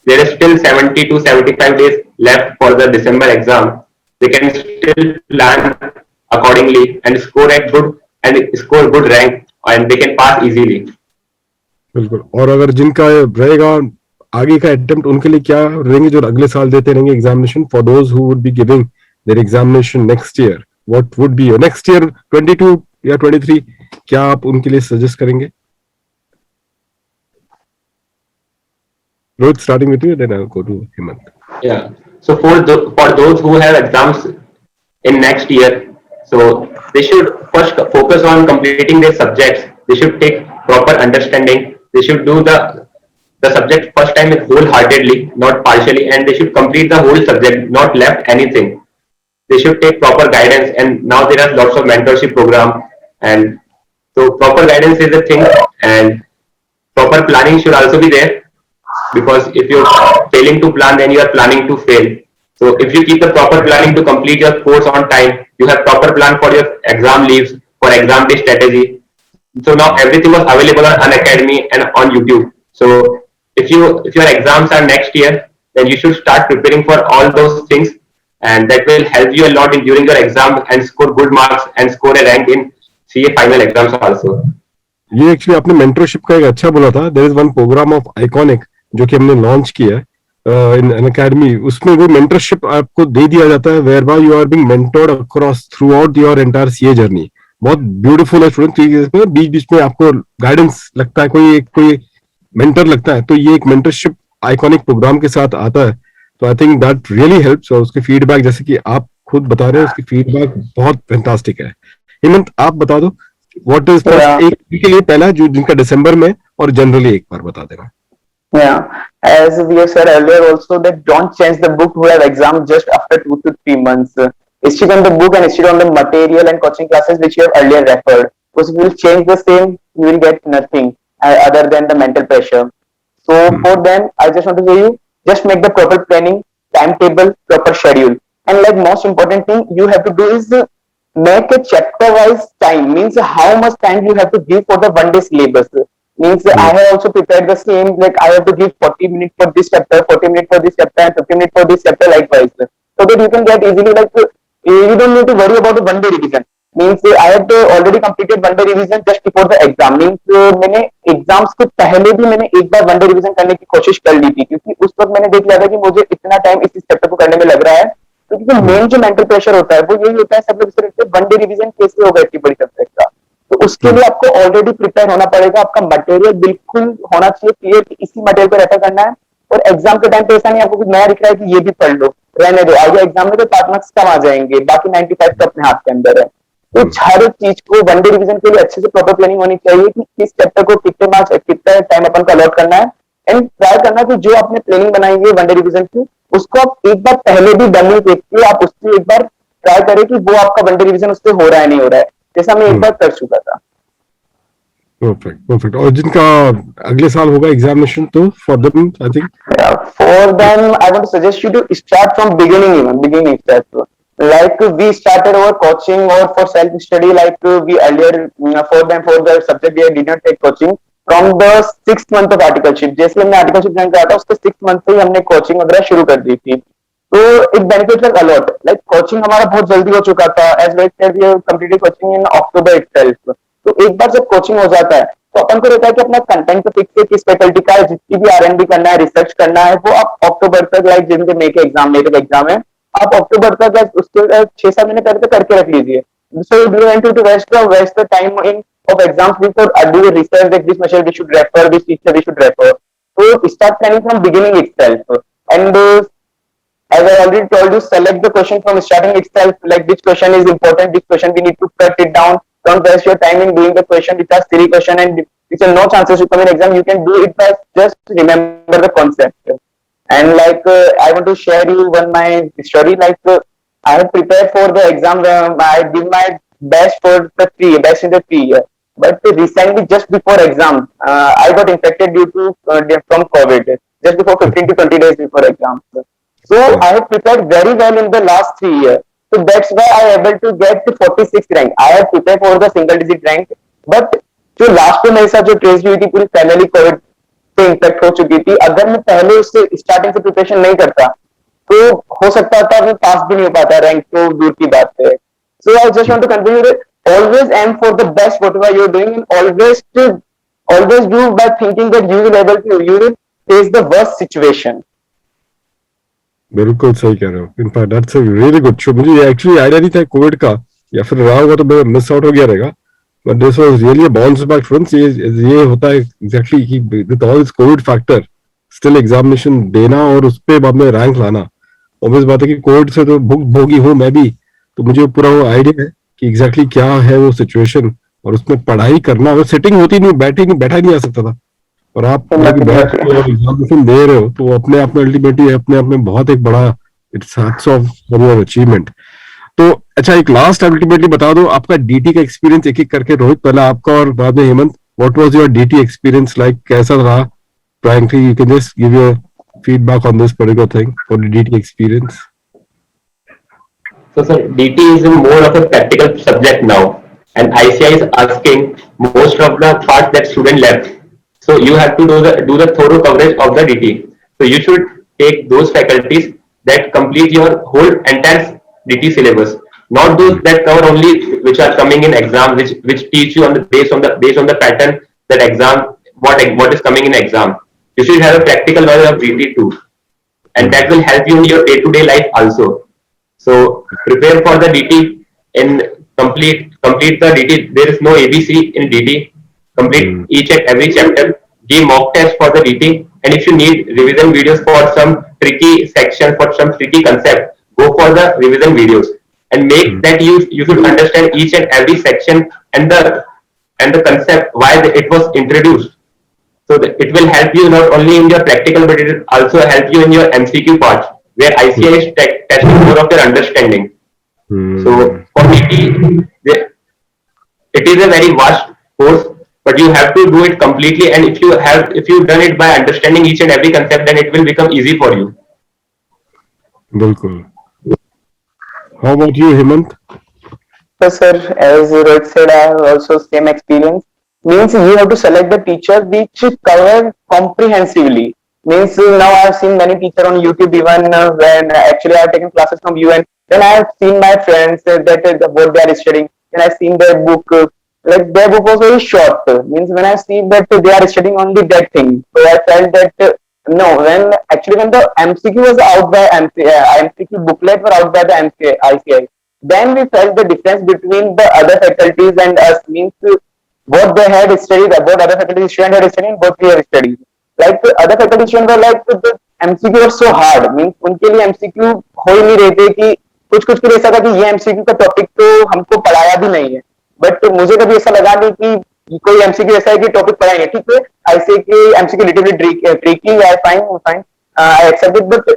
S3: there is still 70 to 75 days left for the December exam. They can still plan accordingly and score good rank, and they can pass easily.
S2: बिल्कुल। और अगर जिनका रहेगा आगे का attempt, उनके लिए क्या रहेंगे जो अगले साल देते रहेंगे examination? For those who would be giving their examination next year, what would be your next year 22 या 23, क्या आप उनके लिए सजेस्ट करेंगे? Rohit, starting with you, then I'll go to Hemant.
S3: Yeah. So for those who have exams in next year, so they should first focus on completing their subjects. They should take proper understanding. They should do the subject first time wholeheartedly, not partially, and they should complete the whole subject, not left anything. They should take proper guidance, and now there are lots of mentorship program, and so proper guidance is a thing, and proper planning should also be there. Because if you're failing to plan, then you are planning to fail. So if you keep the proper planning to complete your course on time, you have proper plan for your exam leaves, for exam day strategy. So now everything was available on Unacademy and on YouTube. So if your exams are next year, then you should start preparing for all those things, and that will help you a lot in during your exam and score good marks and score a rank in CA final exams also.
S2: ये actually आपने mentorship का एक अच्छा बोला था। There is one program of Iconic जो कि हमने लॉन्च किया है इन अनअकैडमी। उसमें वो मेंटरशिप आपको दे दिया जाता है, where by you are being mentored across throughout your entire CA journey. बहुत ब्यूटीफुल है स्टूडेंट। बीच बीच में आपको गाइडेंस लगता है, कोई मेंटर लगता है, तो ये एक मेंटरशिप आइकॉनिक प्रोग्राम के साथ आता है। तो I think that really helps. और उसके फीडबैक जैसे कि आप खुद बता रहे हैं, उसकी फीडबैक बहुत फैंटास्टिक है। हेमंत आप बता दो व्हाट इज एक के लिए पहला जो जिनका दिसंबर में, और जनरली एक बार बता देना।
S4: Yeah, as we have said earlier also that don't change the book who have exam just after 2 to 3 months. Stick on the book and stick on the material and coaching classes which you have earlier referred. Because if you will change the same, you will get nothing other than the mental pressure. So for them, I just want to say you, just make the proper planning, timetable, proper schedule. And like most important thing you have to do is make a chapter wise time. Means how much time you have to give for the one day syllabus. Means I have also prepared the same, like I have to give 40 minutes for this chapter, 40 minutes for this chapter, and 50 minutes for this chapter likewise. So that you can get easily, like you don't need to worry about the one day revision. Means I have already completed one day revision just before the exam. Means मैंने exams के पहले भी मैंने एक बार one day revision करने की कोशिश कर ली थी, क्योंकि उस वक्त मैंने देख लिया था कि मुझे इतना टाइम इस चैप्टर को करने में लग रहा है। क्योंकि मेन जो मेंटल प्रेशर होता है वो यही होता है, सब लोग वन डे रिविजन कैसे होगा इतनी बड़ी सब्जेक्ट का। तो उसके लिए आपको ऑलरेडी प्रिपेयर होना पड़ेगा। आपका मटेरियल बिल्कुल होना चाहिए क्लियर कि इसी मटेरियल को रेफर करना है। और एग्जाम के टाइम पे ऐसा नहीं आपको कुछ नया दिख रहा है कि ये भी पढ़ लो, रहने दो, आगे एग्जाम में तो 5 मार्क्स कम आ जाएंगे, बाकी 95 तो अपने हाथ के अंदर है। तो हर चीज को वन डे रिविजन के लिए अच्छे से प्रॉपर प्लानिंग होनी चाहिए कि किस चैप्टर को कितने मार्क्स कितना टाइम अपन को अलॉट करना है। एंड ट्राई करना कि जो आपने प्लानिंग बनाई है वन डे रिविजन की, उसको आप एक बार पहले भी डमी देखिए, आप उससे एक बार ट्राई करें कि वो आपका वन डे रिविजन उससे हो रहा है नहीं हो रहा है, जैसा मैं एक बार कर चुका था।
S2: परफेक्ट। और जिनका अगले साल होगा एग्जामिनेशन, तो for them I think
S4: I want to suggest you to start from beginning itself. Like we started our coaching or for self study, like we earlier for the subject we did not take coaching from the 6th month of articleship. जैसे हमने articleship join करा था उसके 6th month से ही हमने coaching वगैरह शुरू कर दी थी। तो it benefits us a lot. Like coaching हमारा बहुत जल्दी हो चुका था. As Rohit said, we have completed coaching in October itself. तो एक बार जब कोचिंग हो जाता है तो अपन को रहता है कि अपना कंटेंट तो फिक्स है, किस फैकल्टी का है, जितनी भी R&D करना है, रिसर्च करना है, वो आप अक्टूबर तक, लाइक जिनके मे के एग्जाम है, आप अक्टूबर तक या उसके 6-7 महीने पहले तो करके रख लीजिए. So do you want to waste the time in of exams before do research that this material we should refer, this teacher we should refer. So start planning from beginning itself. And as I already told you, select the question from starting itself, like which question is important, which question we need to cut it down. Don't waste your time in doing the question which are silly question and which are no chances to come in exam. You can do it by just remember the concept. And like I want to share you one my story. Like I have prepared for the exam. I did my best for the best in the 3 year. But recently, just before exam, I got infected due to from COVID. Just before 15 to 20 days before exam. So I have prepared very well in the last 3 years. So that's why I able to get to 46th rank. I have prepared for the single digit rank. But जो last में मेरे साथ जो trace हुई थी, पूरी family Covid से infect हो चुकी थी. अगर मैं पहले उससे स्टार्टिंग से प्रिपरेशन नहीं करता तो हो सकता था मैं पास भी नहीं हो पाता, रैंक तो दूर की बात है. So I just want to continue, always aim for the best whatever you're doing, and always do by thinking that you will face the worst situation.
S2: बिल्कुल सही कह रहे हो. In fact that's a really good show. मुझे ये actually idea नहीं था Covid का, या फिर रहा होगा तो मैं मिस आउट हो गया रहेगा. But this was really a bounce back friends. ये होता है एग्जैक्टली कि with all this Covid factor still examination देना और उस पे बाद में रैंक लाना. ऑब्वियस बात है कि कोविड से तो भोगी हूँ मैं भी, तो मुझे पूरा वो आइडिया है कि एग्जैक्टली क्या है वो सिचुएशन, और उसमें पढ़ाई करना वो सेटिंग होती नहीं, बैठा ही नहीं आ सकता था. और आप एग्जामिनेशन दे रहे हो तो अपने आप में अल्टीमेटली अपने आप में बहुत एक बड़ा it's hats off for your achievement. तो अच्छा, एक लास्ट अल्टीमेटली बता दो आपका डीटी का एक्सपीरियंस एक एक करके. रोहित पहले आपका और बाद में Hemant. What was your DT experience like, कैसा रहा? Frankly you can just give your feedback on this particular thing for the DT experience.
S3: So, sir, DT is more of a practical subject now, and ICI is asking most of the parts that student left. So you have to do the thorough coverage of the DT. So you should take those faculties that complete your whole entire DT syllabus, not those that cover only which are coming in exam, which teach you on the based on the pattern that exam what is coming in exam. You should have a practical knowledge of DT too, and that will help you in your day-to-day life also. So prepare for the DT and complete the DT. There is no ABC in DT. Complete each and every chapter. Give mock test for the DT, and if you need revision videos for some tricky section, for some tricky concept, go for the revision videos, and make that you should understand each and every section and the concept why it was introduced. So it will help you not only in your practical, but it will also help you in your MCQ part, where ICI is testing more of your understanding. So for DT, it is a very vast course, but you have to do it completely. And if you've done it by understanding each and every concept, then it will become easy for you.
S2: बिल्कुल. How about you, Hemant?
S4: So sir, as Rohit said, I have also same experience. Means you have to select the teacher which cover comprehensively. Means now I have seen many teachers on YouTube, even when actually I have taken classes from you, and then I have seen my friends that what they are studying, and I have seen their book. Like their book was very short. Means when I see that they are studying only that thing, so I felt that no. When the MCQ was out by MCQ booklet were out by the ICI, then we felt the difference between the other faculties and us. Means what they had studied, what other faculty student had studied, what we have studied. Like other faculty students were like the MCQ was so hard. Means उनके लिए MCQ हो ही नहीं रहे थे, कि कुछ के लिए ऐसा था कि ये MCQ का टॉपिक तो हमको पढ़ाया भी नहीं है. बट मुझे कभी ऐसा लगा नहीं कि कोई MCQ ऐसा है कि टॉपिक पढ़ाएंगे. ठीक है, ऐसे कि MCQ little bit tricky, I fine I accept it, but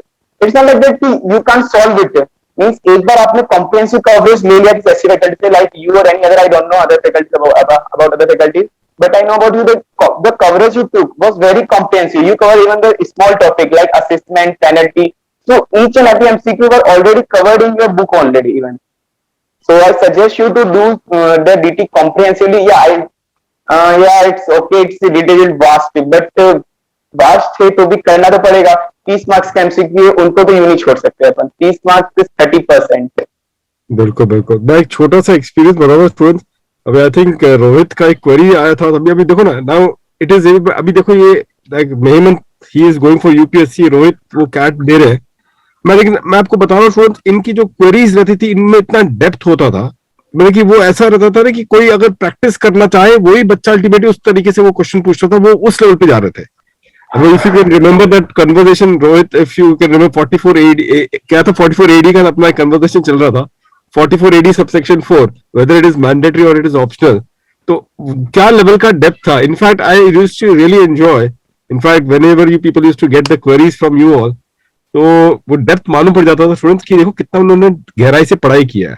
S4: it's not like that कि you can solve it. Means एक बार आपने कॉम्प्रिहेंसिव कवरेज ले लिया किसी ऐसी फैकल्टी से, लाइक यू और any other, I don't know other faculty about other faculties, but I know about you that the coverage you took was very comprehensive. You cover even the small topic like assessment, penalty. So each and every MCQ were already covered in your book already even. So I suggest you to do the DT comprehensively. Yeah, it's okay. It's a little vast, but vast है तो भी करना तो पड़ेगा. 30 marks का MCQ, उनको तो यूं नहीं छोड़ सकते अपन। 30 मार्क्स 30%।
S2: बिल्कुल बिल्कुल। मैं एक छोटा सा एक्सपीरियंस बता रहा हूँ स्टूडेंट्स। अभी आई थिंक रोहित का एक क्वेरी आया था, अभी अभी देखो ना, नाउ इट इज, अभी देखो ये like Hemant he is going for UPSC, Rohit वो कैट दे रहे हैं। मैं लेकिन मैं आपको बता रहा हूँ स्टूडेंट्स, इनकी जो क्वेरीज रहती थी इनमें इतना डेप्थ होता था, मतलब कि वो ऐसा रहता था ना कि कोई अगर प्रैक्टिस करना चाहे वही बच्चा अल्टीमेटली उस तरीके से वो क्वेश्चन पूछता था, वो उस लेवल पे जा रहे थे। अब if you can remember that conversation Rohit, if you can remember 44 AD क्या था, 44 एडी का अपना कन्वर्सेशन चल रहा था, 44 AD subsection 4 whether it is mandatory और इट इज ऑप्शनल। तो क्या लेवल का डेप्थ था। In fact I used to really enjoy, in fact whenever you people used to get the queries from you all, तो वो डेप्थ मालूम पड़ जाता था स्टूडेंट्स की, देखो कितना उन्होंने गहराई से पढ़ाई किया है।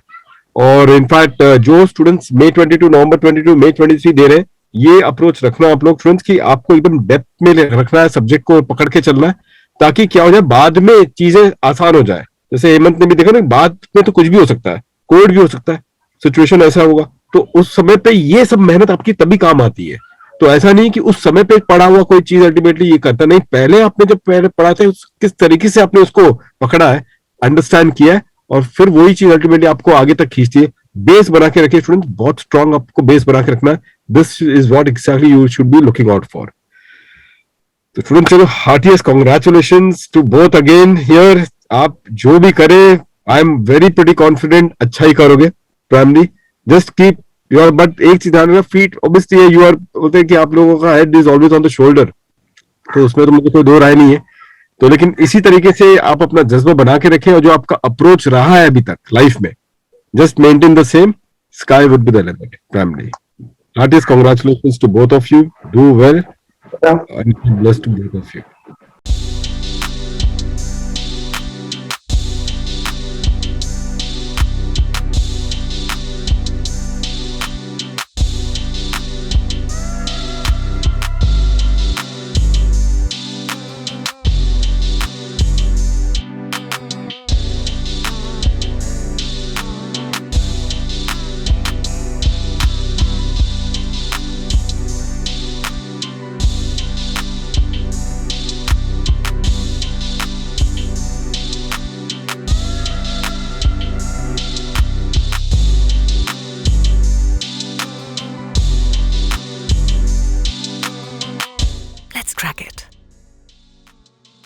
S2: और इनफैक्ट जो स्टूडेंट्स मई 22 नवंबर 22 मई 23 दे रहे हैं, ये अप्रोच रखना आप लोग स्टूडेंट्स की, आपको एकदम डेप्थ में रखना है, सब्जेक्ट को पकड़ के चलना है, ताकि क्या हो जाए बाद में चीजें आसान हो जाए। जैसे हेमंत ने भी देखा ना, बाद में तो कुछ भी हो सकता है, कोविड भी हो सकता है, सिचुएशन ऐसा होगा, तो उस समय पे ये सब मेहनत आपकी तभी काम आती है। तो ऐसा नहीं कि उस समय पे पढ़ा हुआ कोई चीज अल्टीमेटली ये करता नहीं, पहले आपने जब पहले पढ़ा था किस तरीके से आपने उसको पकड़ा है, अंडरस्टैंड किया है, और फिर वही चीज अल्टीमेटली आपको आगे तक खींचती है। बेस बना के रखिए स्टूडेंट, बहुत स्ट्रांग आपको बेस बना के रखना है। This is what exactly you should be looking out for. तो स्टूडेंट चलो, heartiest congratulations to both again here. आप जो भी करें, I am very pretty confident अच्छा ही करोगे primary. Just keep your, but एक चीज ध्यान रखना, फीट ऑब्वियसली यू आर, बोलते हैं कि आप लोगों का head is always on the shoulder, तो उसमें तो मुझे कोई दो राय नहीं है। तो लेकिन इसी तरीके से आप अपना जज्बा बना के रखें, और जो आपका अप्रोच रहा है अभी तक लाइफ में, just maintain the same, sky would be the limit primarily. Heartiest congratulations to both of you, do well, and blessed to both of you.
S1: Let's crack it.